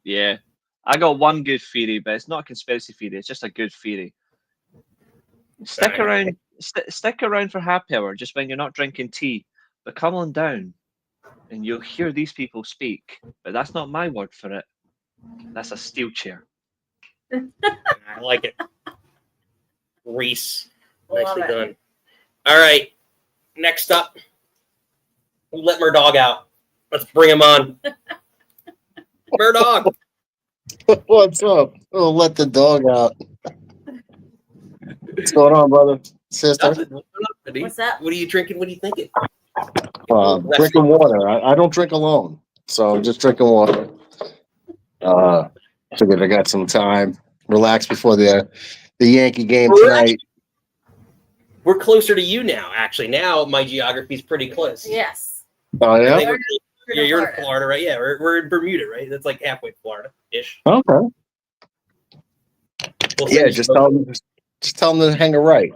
Yeah, I got one good theory, but it's not a conspiracy theory. It's just a good theory. Stick around for happy hour, just when you're not drinking tea. But come on down, and you'll hear these people speak. But that's not my word for it. That's a steel chair. I like it. Reese. Nicely done. All right. Next up, we'll let Murdog out. Let's bring him on. Murdog. What's up? We'll let the dog out. What's going on, brother? Sister? What's up? What are you drinking? What are you thinking? Drinking water. I don't drink alone, so I'm just drinking water. Figured I got some time. Relax before the Yankee game tonight. We're closer to you now, actually. Now my geography is pretty close. Yes. Oh, yeah? You're in Florida, right? Yeah, we're in Bermuda, right? That's like halfway Florida-ish. Okay. Just tell them to hang a right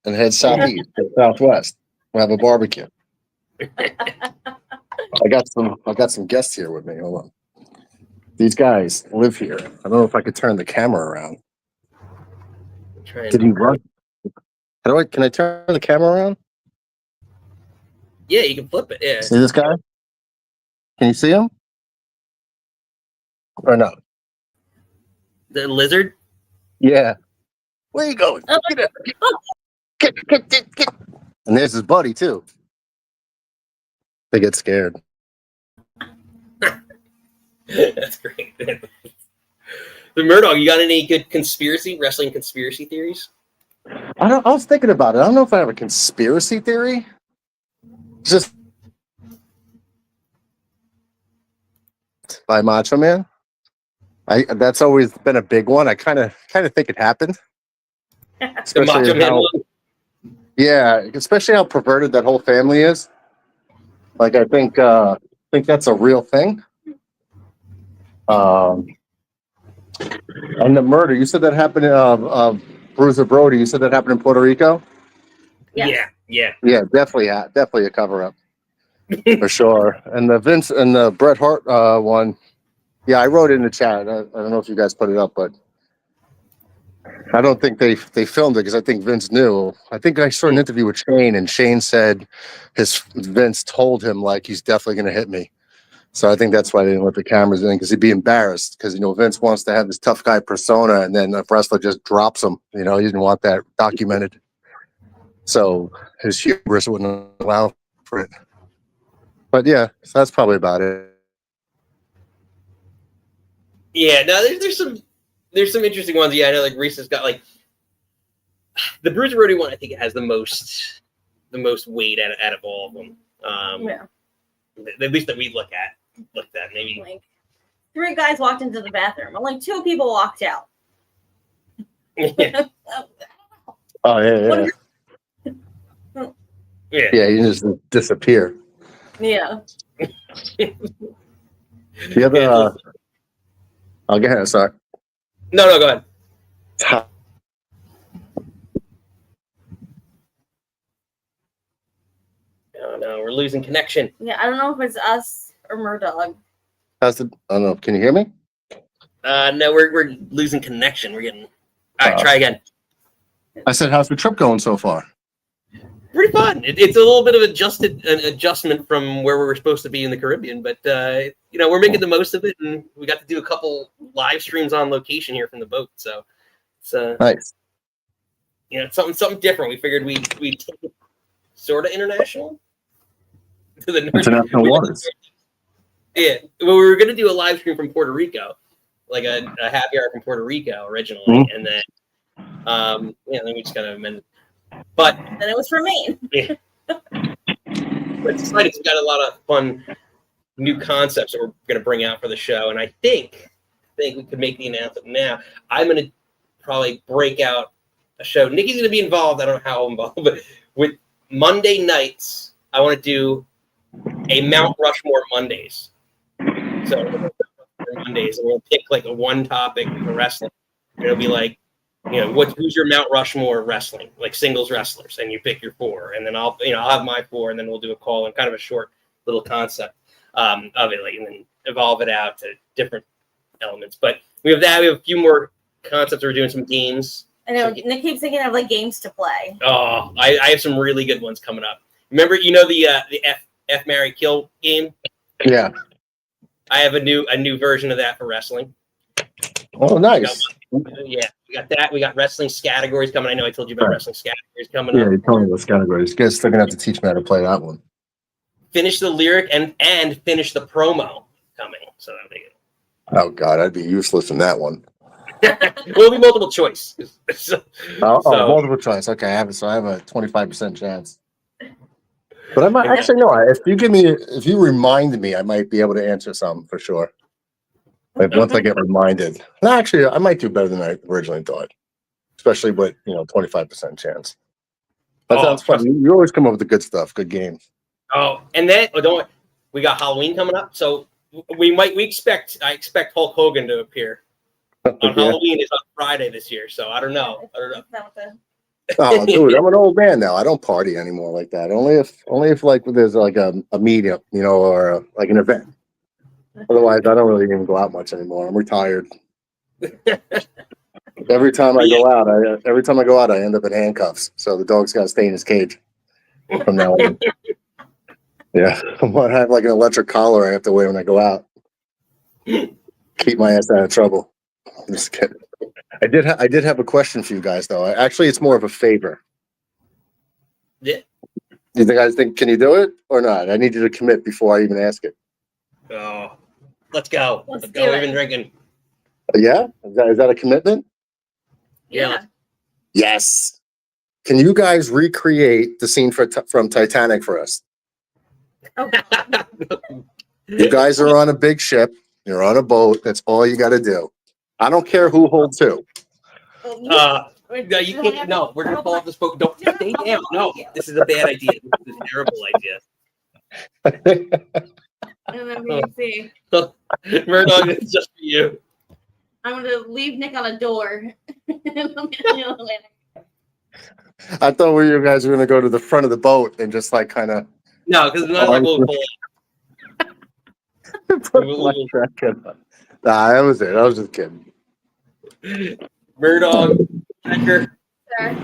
and head southeast, southwest. We'll have a barbecue. I got some guests here with me. Hold on. These guys live here. I don't know if I could turn the camera around. Did he run? Can I turn the camera around? Yeah, you can flip it. Yeah. See this guy? Can you see him? Or no? The lizard? Yeah. Where you going? Get. And there's his buddy too. They get scared. That's great. The Murdog, you got any good wrestling conspiracy theories? I was thinking about it. I don't know if I have a conspiracy theory. Just by Macho Man. That's always been a big one. I kind of think it happened. The Macho Man one. Yeah, especially how perverted that whole family is. Like, I think that's a real thing. And the murder, you said that happened of Bruiser Brody. You said that happened in Puerto Rico. Yeah. Yeah. Definitely a cover up for sure. And the Vince and the Bret Hart one. Yeah, I wrote it in the chat. I don't know if you guys put it up, but I don't think they filmed it because I think Vince knew. I think I saw an interview with Shane, and Shane said Vince told him like he's definitely going to hit me. So I think that's why they didn't let the cameras in, because he'd be embarrassed, because Vince wants to have this tough guy persona, and then a wrestler just drops him. He didn't want that documented. So his hubris wouldn't allow for it. But yeah, so that's probably about it. Yeah, no, there's some interesting ones. Yeah, I know, like Reese has got like the Bruiser Brody one. I think it has the most weight out of all of them. Yeah. At least that we looked at maybe. Like 3 guys walked into the bathroom, and like 2 people walked out. Yeah. Oh yeah. Yeah, you just disappear. Yeah. The other, I'll go ahead. Sorry. No, go ahead. No, we're losing connection. Yeah, I don't know if it's us or Murdog. I don't know. Can you hear me? No, we're losing connection. We're getting. All right, try again. I said, how's the trip going so far? Pretty fun. It's a little bit of an adjustment from where we were supposed to be in the Caribbean, but we're making the most of it, and we got to do a couple live streams on location here from the boat. So it's nice. Something different. We figured we'd take it sort of international to the international waters. Yeah, well, we were going to do a live stream from Puerto Rico, like a happy hour from Puerto Rico originally, and then then we just kind of amended. But then it was for me. Yeah. But it's exciting. We've got a lot of fun new concepts that we're going to bring out for the show, and I think we could make the announcement now. I'm going to probably break out a show. Nikki's going to be involved. I don't know how involved, but with Monday nights, I want to do a Mount Rushmore Mondays. So Mondays, and we'll pick like a one topic for wrestling. It'll be like, who's your Mount Rushmore wrestling, like singles wrestlers, and you pick your 4, and then I'll have my 4, and then we'll do a call and kind of a short little concept of it, like, and then evolve it out to different elements. But we have that. We have a few more concepts. We're doing some games. I know Nick keeps thinking of like games to play. Oh, I have some really good ones coming up. Remember, the F Marry Kill game? Yeah. I have a new version of that for wrestling. Oh, nice. Yeah, we got that. We got wrestling categories coming. I know I told you about wrestling categories coming up. Yeah, you told me those categories. You guys still gonna have to teach me how to play that one. Finish the lyric and finish the promo coming. So that'll be good. Oh God, I'd be useless in that one. It'll be multiple choice. Multiple choice. Okay, I have a 25% chance. But I might actually no. If you remind me, I might be able to answer some for sure. Like once I get reminded. No, actually, I might do better than I originally thought, especially with 25% chance. That sounds fun. You always come up with the good stuff, good games. Oh, and then we got Halloween coming up, so I expect Hulk Hogan to appear on Halloween. Is on Friday this year, so I don't know. Oh, dude, I'm an old man now. I don't party anymore like that. Only if like there's like a meetup, or like an event. Otherwise, I don't really even go out much anymore. I'm retired. Every time I go out, I end up in handcuffs. So the dog's got to stay in his cage from now on. Yeah, I have like an electric collar I have to wear when I go out. Keep my ass out of trouble. I'm just kidding. I did have a question for you guys though. Actually, it's more of a favor. Yeah. Do you guys think can you do it or not? I need you to commit before I even ask it. Oh, let's go. Let's go. do We've it. been drinking. Yeah? Is that a commitment? Yeah. Yes. Can you guys recreate the scene from Titanic for us? Oh, You guys are on a big ship. You're on a boat. That's all you got to do. I don't care who holds who. No, you can't. No, we're gonna fall off this boat. Don't stay down. No, this is a bad idea. This is a terrible idea. And then we can see. Murdoch, it's just for you. I'm gonna leave Nick on a door. I thought you guys were going to go to the front of the boat and just like kind of. No, because none of them will fall. Nah, that was it. I was just kidding. Murdoch, Checker. Sure.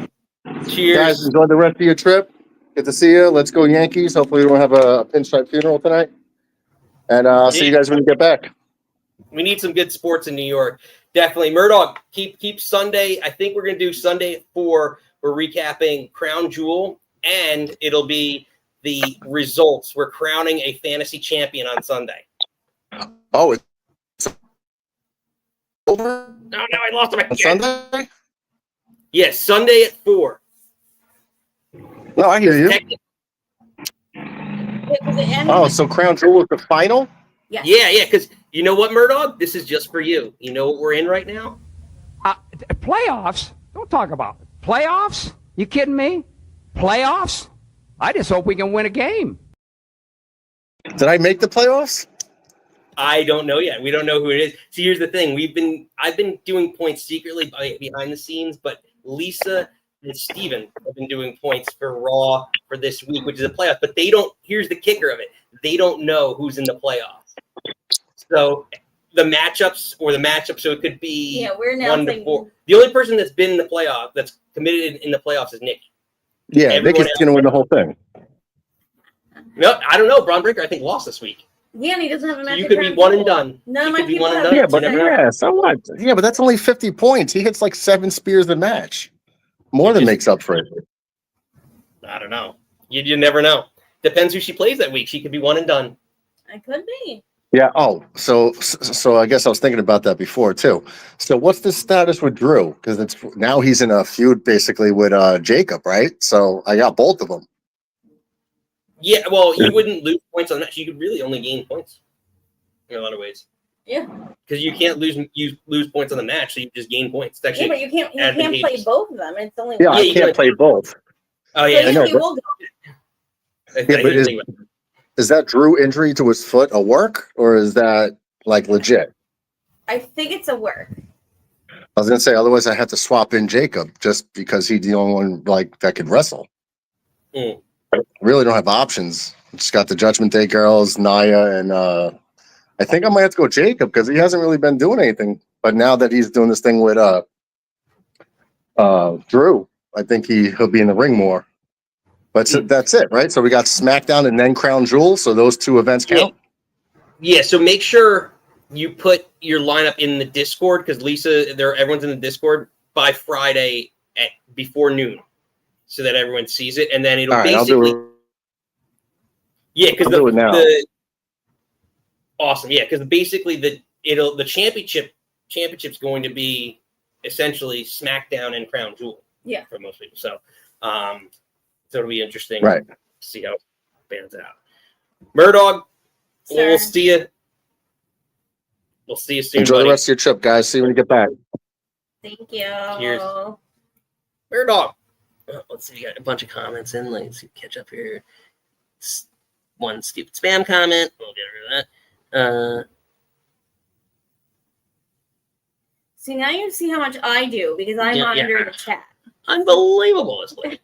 Cheers. Guys, enjoy the rest of your trip. Good to see you. Let's go Yankees. Hopefully we don't have a pinstripe funeral tonight. And I'll see you guys when you get back. We need some good sports in New York. Definitely. Murdoch, keep Sunday. I think we're going to do Sunday at 4. We're recapping Crown Jewel, and it'll be the results. We're crowning a fantasy champion on Sunday. Oh, it's over? No, I lost him again. Sunday? Yes, Sunday at 4. No, I hear you. Oh, so Crown Jewel is the final? Yeah, because you know what, Murdoch? This is just for you. You know what we're in right now? Playoffs? Don't talk about it. Playoffs? You kidding me? Playoffs? I just hope we can win a game. Did I make the playoffs? I don't know yet. We don't know who it is. See, here's the thing. I've been doing points secretly behind the scenes, but Lisa and Steven have been doing points for Raw for this week, which is a playoff. But they don't. Here's the kicker of it. They don't know who's in the playoffs. So the matchups, so it could be we're now 1 to 4. The only person that's been in the playoff, that's committed in the playoffs, is Nick. Yeah, Nick is going to win the whole thing. No, I don't know. Braun Breaker, I think, lost this week. Yeah, and he doesn't have a match. You could be one and done. None of my people have Yeah, but so what? Yeah, but that's only 50 points. He hits like 7 spears a match. More than makes up for it. I don't know. You never know. Depends who she plays that week. She could be one and done. I could be. Yeah. Oh, so I guess I was thinking about that before too. So what's the status with Drew? Because now he's in a feud basically with Jacob, right? So I got both of them. Yeah. Well, you wouldn't lose points on that. You could really only gain points in a lot of ways. Yeah. Because you can't lose points on the match, so you just gain points. It's actually but you can't play both of them. It's only one. I can't play both. Oh yeah, so I know. Is that Drew injury to his foot a work, or is that like legit? I think it's a work. I was gonna say, otherwise I have to swap in Jacob just because he's the only one like that could wrestle. I really don't have options. Just got the Judgment Day girls, Naya, and I think I might have to go Jacob because he hasn't really been doing anything. But now that he's doing this thing with Drew, I think he'll be in the ring more. But that's it, right? So we got SmackDown and then Crown Jewel. So those 2 events count. Yeah. So make sure you put your lineup in the Discord because Lisa, everyone's in the Discord by Friday before noon, so that everyone sees it, and then it'll basically. Yeah, because awesome. Yeah, because basically the championship's going to be essentially SmackDown and Crown Jewel. Yeah. For most people, so it'll be interesting. Right. To see how it pans out. Murdoch, we'll see you. We'll see you soon. Enjoy buddy. the rest of your trip, guys. See you when you get back. Thank you. Cheers. Murdoch. Let's see. We got a bunch of comments in. Let's see, catch up here. One stupid spam comment. We'll get rid of that. See, now you see how much I do because I monitor the chat. Unbelievable, this lady.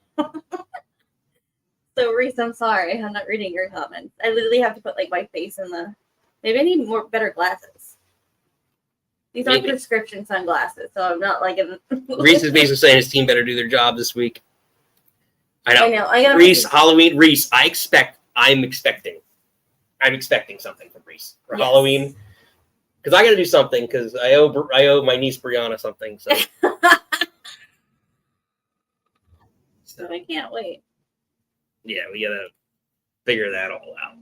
So, Reese, I'm sorry. I'm not reading your comments. I literally have to put like my face in the. Maybe I need better glasses. These aren't prescription sunglasses, so I'm not like. Reese is basically saying his team better do their job this week. I know. I gotta Reese, Halloween. Reese, I'm expecting something from Reese for Halloween because I got to do something because I owe my niece Brianna something. So. So I can't wait. Yeah, we gotta figure that all out.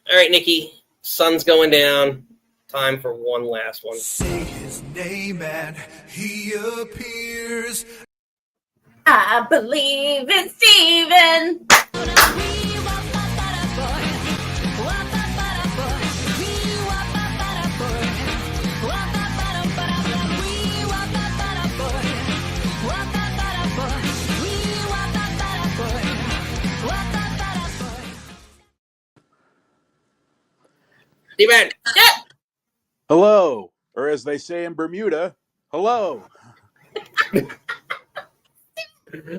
All right, Nikki, sun's going down. Time for one last one. Say his name and he appears. I believe in Steven. Steven! Hello, or as they say in Bermuda, hello.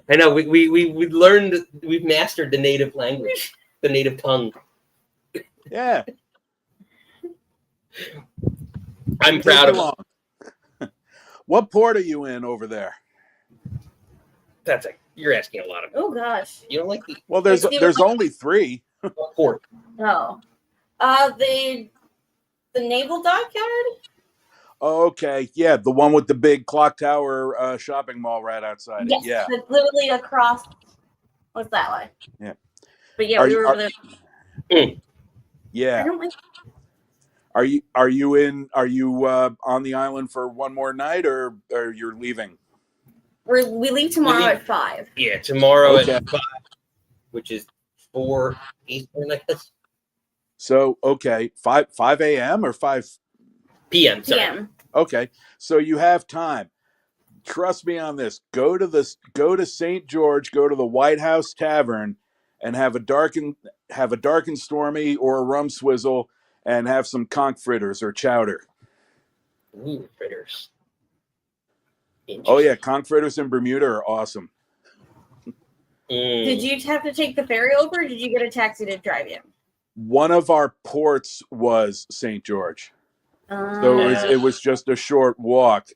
I know, we learned, we've mastered the native language, the native tongue. Yeah. I'm proud of it. What port are you in over there? You're asking a lot of. Oh gosh. You don't like the. Well, there's only 3. Port. Oh. The naval dockyard? Oh, okay. Yeah, the one with the big clock tower shopping mall right outside. Yes. Yeah. It's literally across. What's that way? Yeah. But yeah, we were over there. Yeah. I don't like. Are you on the island for one more night, or you're leaving? We leave tomorrow at 5. Yeah, tomorrow Okay. at 5, which is 4 Eastern, I guess. So okay, 5 a.m. or 5 p.m. Sorry. PM. Okay, so you have time. Trust me on this. Go to St. George. Go to the White House Tavern, and have a dark and stormy or a rum swizzle, and have some conch fritters or chowder. Ooh, fritters. Oh yeah, conch fritters in Bermuda are awesome. Did you have to take the ferry over, or did you get a taxi to drive you? One of our ports was St. George, so it was just a short walk.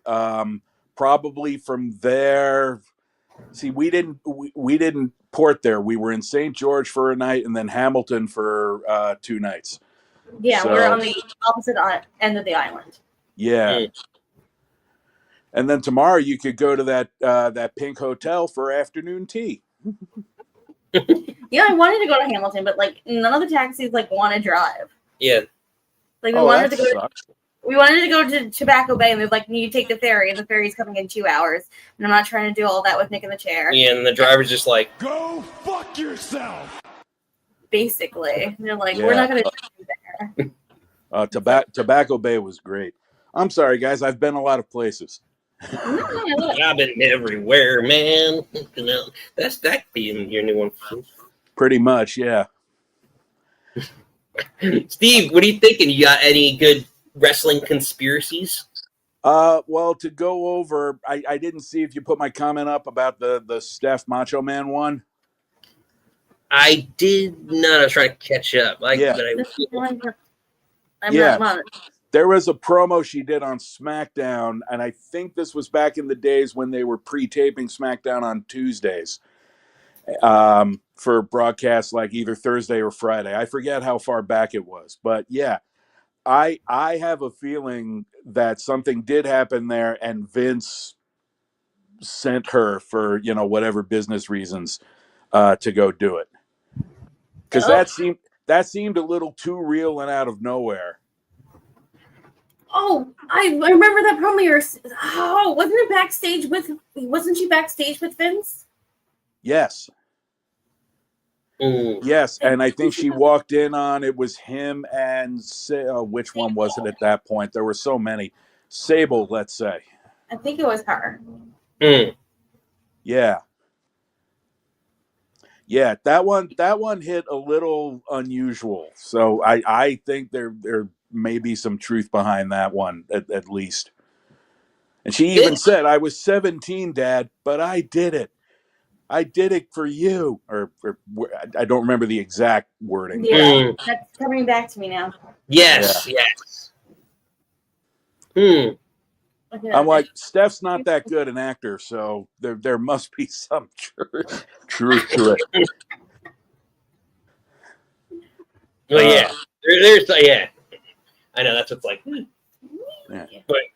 Probably from there. See, we didn't port there. We were in St. George for a night, and then Hamilton for 2 nights. Yeah, So, we're on the opposite end of the island. Yeah. And then tomorrow you could go to that pink hotel for afternoon tea. Yeah, I wanted to go to Hamilton, but like none of the taxis like want to drive. Yeah. Like that sucks. we wanted to go to Tobacco Bay, and they're like, "You take the ferry, and the ferry's coming in 2 hours." And I'm not trying to do all that with Nick in the chair. Yeah, and the driver's just like, Go fuck yourself. Basically, and they're like, Yeah. "We're not going to do there." Tobacco Bay was great. I'm sorry, guys. I've been a lot of places. I've been everywhere, man. You know, that's that being your new one. Pretty much, yeah. Steve, what are you thinking? You got any good wrestling conspiracies? Well, to go over, I didn't see if you put my comment up about the Steph Macho Man one. I did not. I was trying to catch up. Yeah. I'm Yeah. not. There was a promo she did on SmackDown, and I think this was back in the days when they were pre-taping SmackDown on Tuesdays for broadcasts like either Thursday or Friday. I forget how far back it was, but yeah, I have a feeling that something did happen there, and Vince sent her for whatever business reasons to go do it, because that seemed a little too real and out of nowhere. Oh, I remember that promo. Wasn't she backstage with Vince? Yes. Yes, and I think she walked in on it was him and which one was it at that point? There were so many. Sable, let's say. I think it was her. Yeah. Yeah, that one hit a little unusual. So I think there may be some truth behind that one at least. And she even said, "I was 17, Dad, but I did it. I did it for you." Or I don't remember the exact wording. Yeah, that's coming back to me now. Yes, yes. I'm like, Steph's not that good an actor, so there must be some truth to it. Well, yeah, there's yeah. I know that's what's like. Yeah.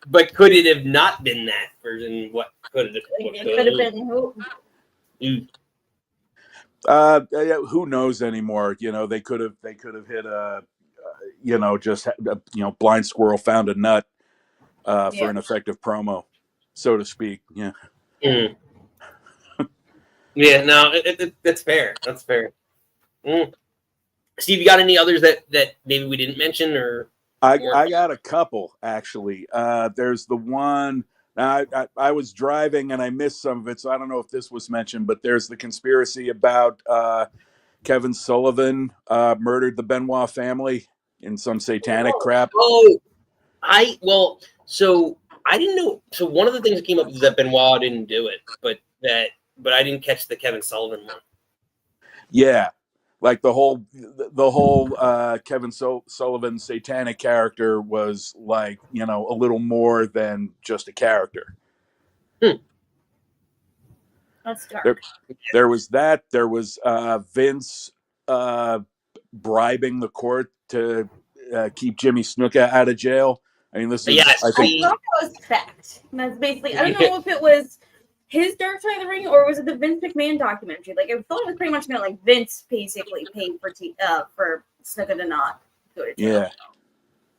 But could it have not been that version? What could it have? It could have been who? Who knows anymore? They could have hit a, just blind squirrel found a nut for an effective promo, so to speak. Yeah. Yeah, no, that's fair. That's fair. Steve, you got any others that maybe we didn't mention or? I got a couple actually. There's the one. I was driving and I missed some of it, so I don't know if this was mentioned. But there's the conspiracy about Kevin Sullivan murdered the Benoit family in some satanic crap. Oh, so I didn't know. So one of the things that came up is that Benoit didn't do it, but I didn't catch the Kevin Sullivan one. Yeah, like the whole Kevin Sullivan satanic character was like, you know, a little more than just a character. That's dark. There was that. There was Vince bribing the court to keep Jimmy Snuka out of jail. I mean, this is. Yes, I think I thought that was fact. And that's basically. I don't know if it was his Dark Side of the Ring or was it the Vince McMahon documentary. Like, I thought it was pretty much about like Vince basically paid for Snuka to not go to jail.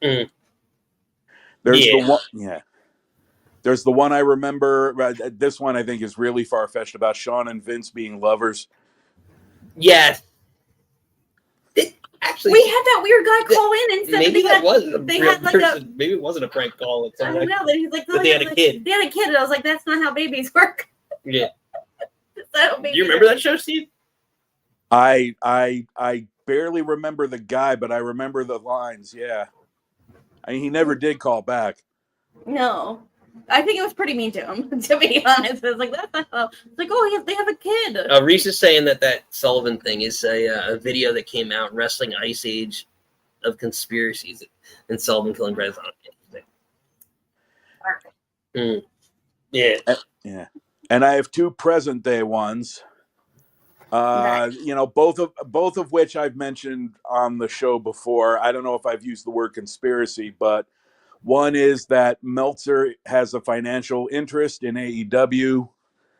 Yeah. There's the one. Yeah. There's the one I remember. This one I think is really far fetched about Shawn and Vince being lovers. Yes. Actually, we had that weird guy call in and said maybe that maybe it wasn't a prank call. I don't know. He's like, they had a kid. They had a kid, and I was like, that's not how babies work. Yeah. Do you remember that show, Steve? I barely remember the guy, but I remember the lines. Yeah. I mean, he never did call back. No. I think it was pretty mean to him, to be honest. I was like, that's not how. It's like, oh, they have a kid. Reese is saying that Sullivan thing is a video that came out, Wrestling Ice Age of Conspiracies, and Sullivan killing Brett. Yeah. Yeah. And I have two present day ones. You know, both of which I've mentioned on the show before. I don't know if I've used the word conspiracy, but one is that Meltzer has a financial interest in AEW.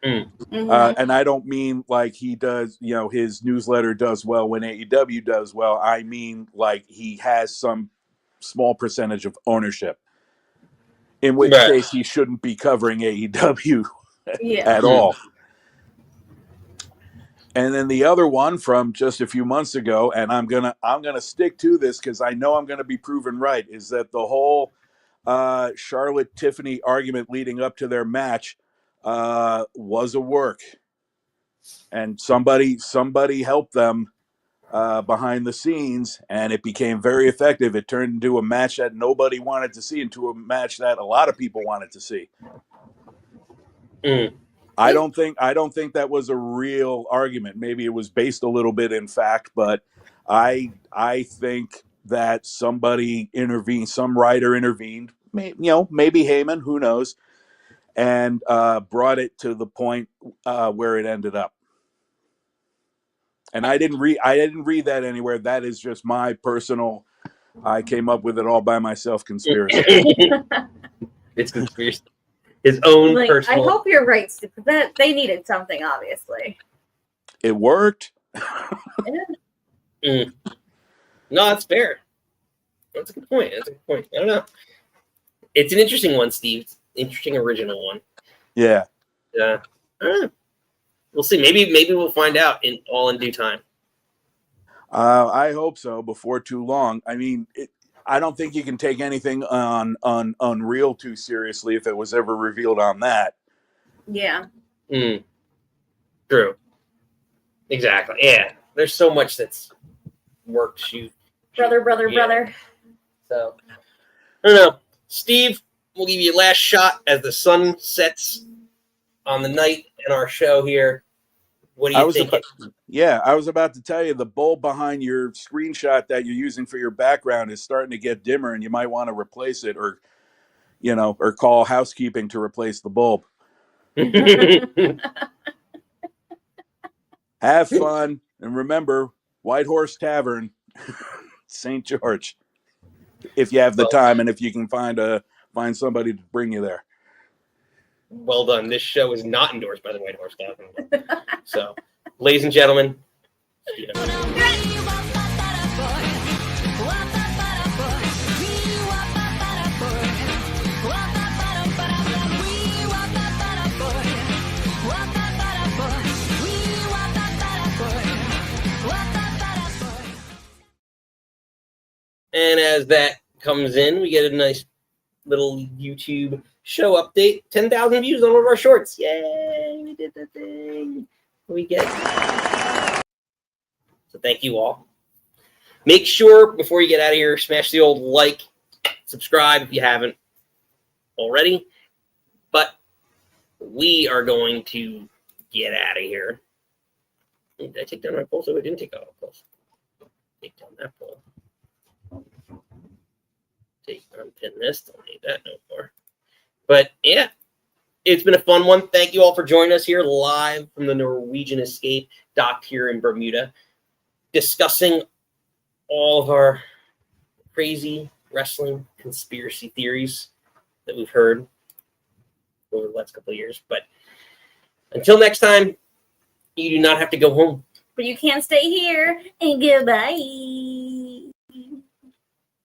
And I don't mean like he does, you know, his newsletter does well when AEW does well. I mean like he has some small percentage of ownership, in which case he shouldn't be covering AEW at all. And then the other one from just a few months ago, and I'm gonna stick to this because I know I'm gonna be proven right, is that the whole Charlotte Tiffany argument leading up to their match was a work, and somebody helped them behind the scenes, and it became very effective. It turned into a match that nobody wanted to see, into a match that a lot of people wanted to see. I don't think that was a real argument. Maybe it was based a little bit in fact, but I think that somebody intervened, some writer intervened, maybe Heyman, who knows, and brought it to the point where it ended up. And I didn't read that anywhere. That is just my personal. I came up with it all by myself. Conspiracy. It's conspiracy. His own personal. I hope you're right, Steve. That they needed something, obviously. It worked. No, that's fair. That's a good point. I don't know. It's an interesting one, Steve. Interesting original one. Yeah. Yeah. I don't know. We'll see. Maybe we'll find out in due time. I hope so before too long. I mean, I don't think you can take anything on Unreal too seriously if it was ever revealed on that. Yeah. True. Exactly. Yeah. There's so much that's worked. Brother. So, I don't know. Steve, we'll give you a last shot as the sun sets on the night in our show here. What do you think? I was about to tell you, the bulb behind your screenshot that you're using for your background is starting to get dimmer, and you might want to replace it, or call housekeeping to replace the bulb. Have fun, and remember, White Horse Tavern, St. George, if you have the time and if you can find somebody to bring you there. Well done. This show is not endorsed by the White Horse Tavern. So, ladies and gentlemen, And as that comes in, we get a nice little YouTube show update. 10,000 views on one of our shorts. Yay! We did the thing. We get. So thank you all. Make sure before you get out of here, smash the old like, subscribe if you haven't already. But we are going to get out of here. Did I take down my poll? So I didn't take out my poll. Take down that poll. Unpin this. Don't need that no more. But yeah, it's been a fun one. Thank you all for joining us here live from the Norwegian Escape, docked here in Bermuda, discussing all of our crazy wrestling conspiracy theories that we've heard over the last couple of years. But until next time, you do not have to go home. But you can't stay here. And goodbye.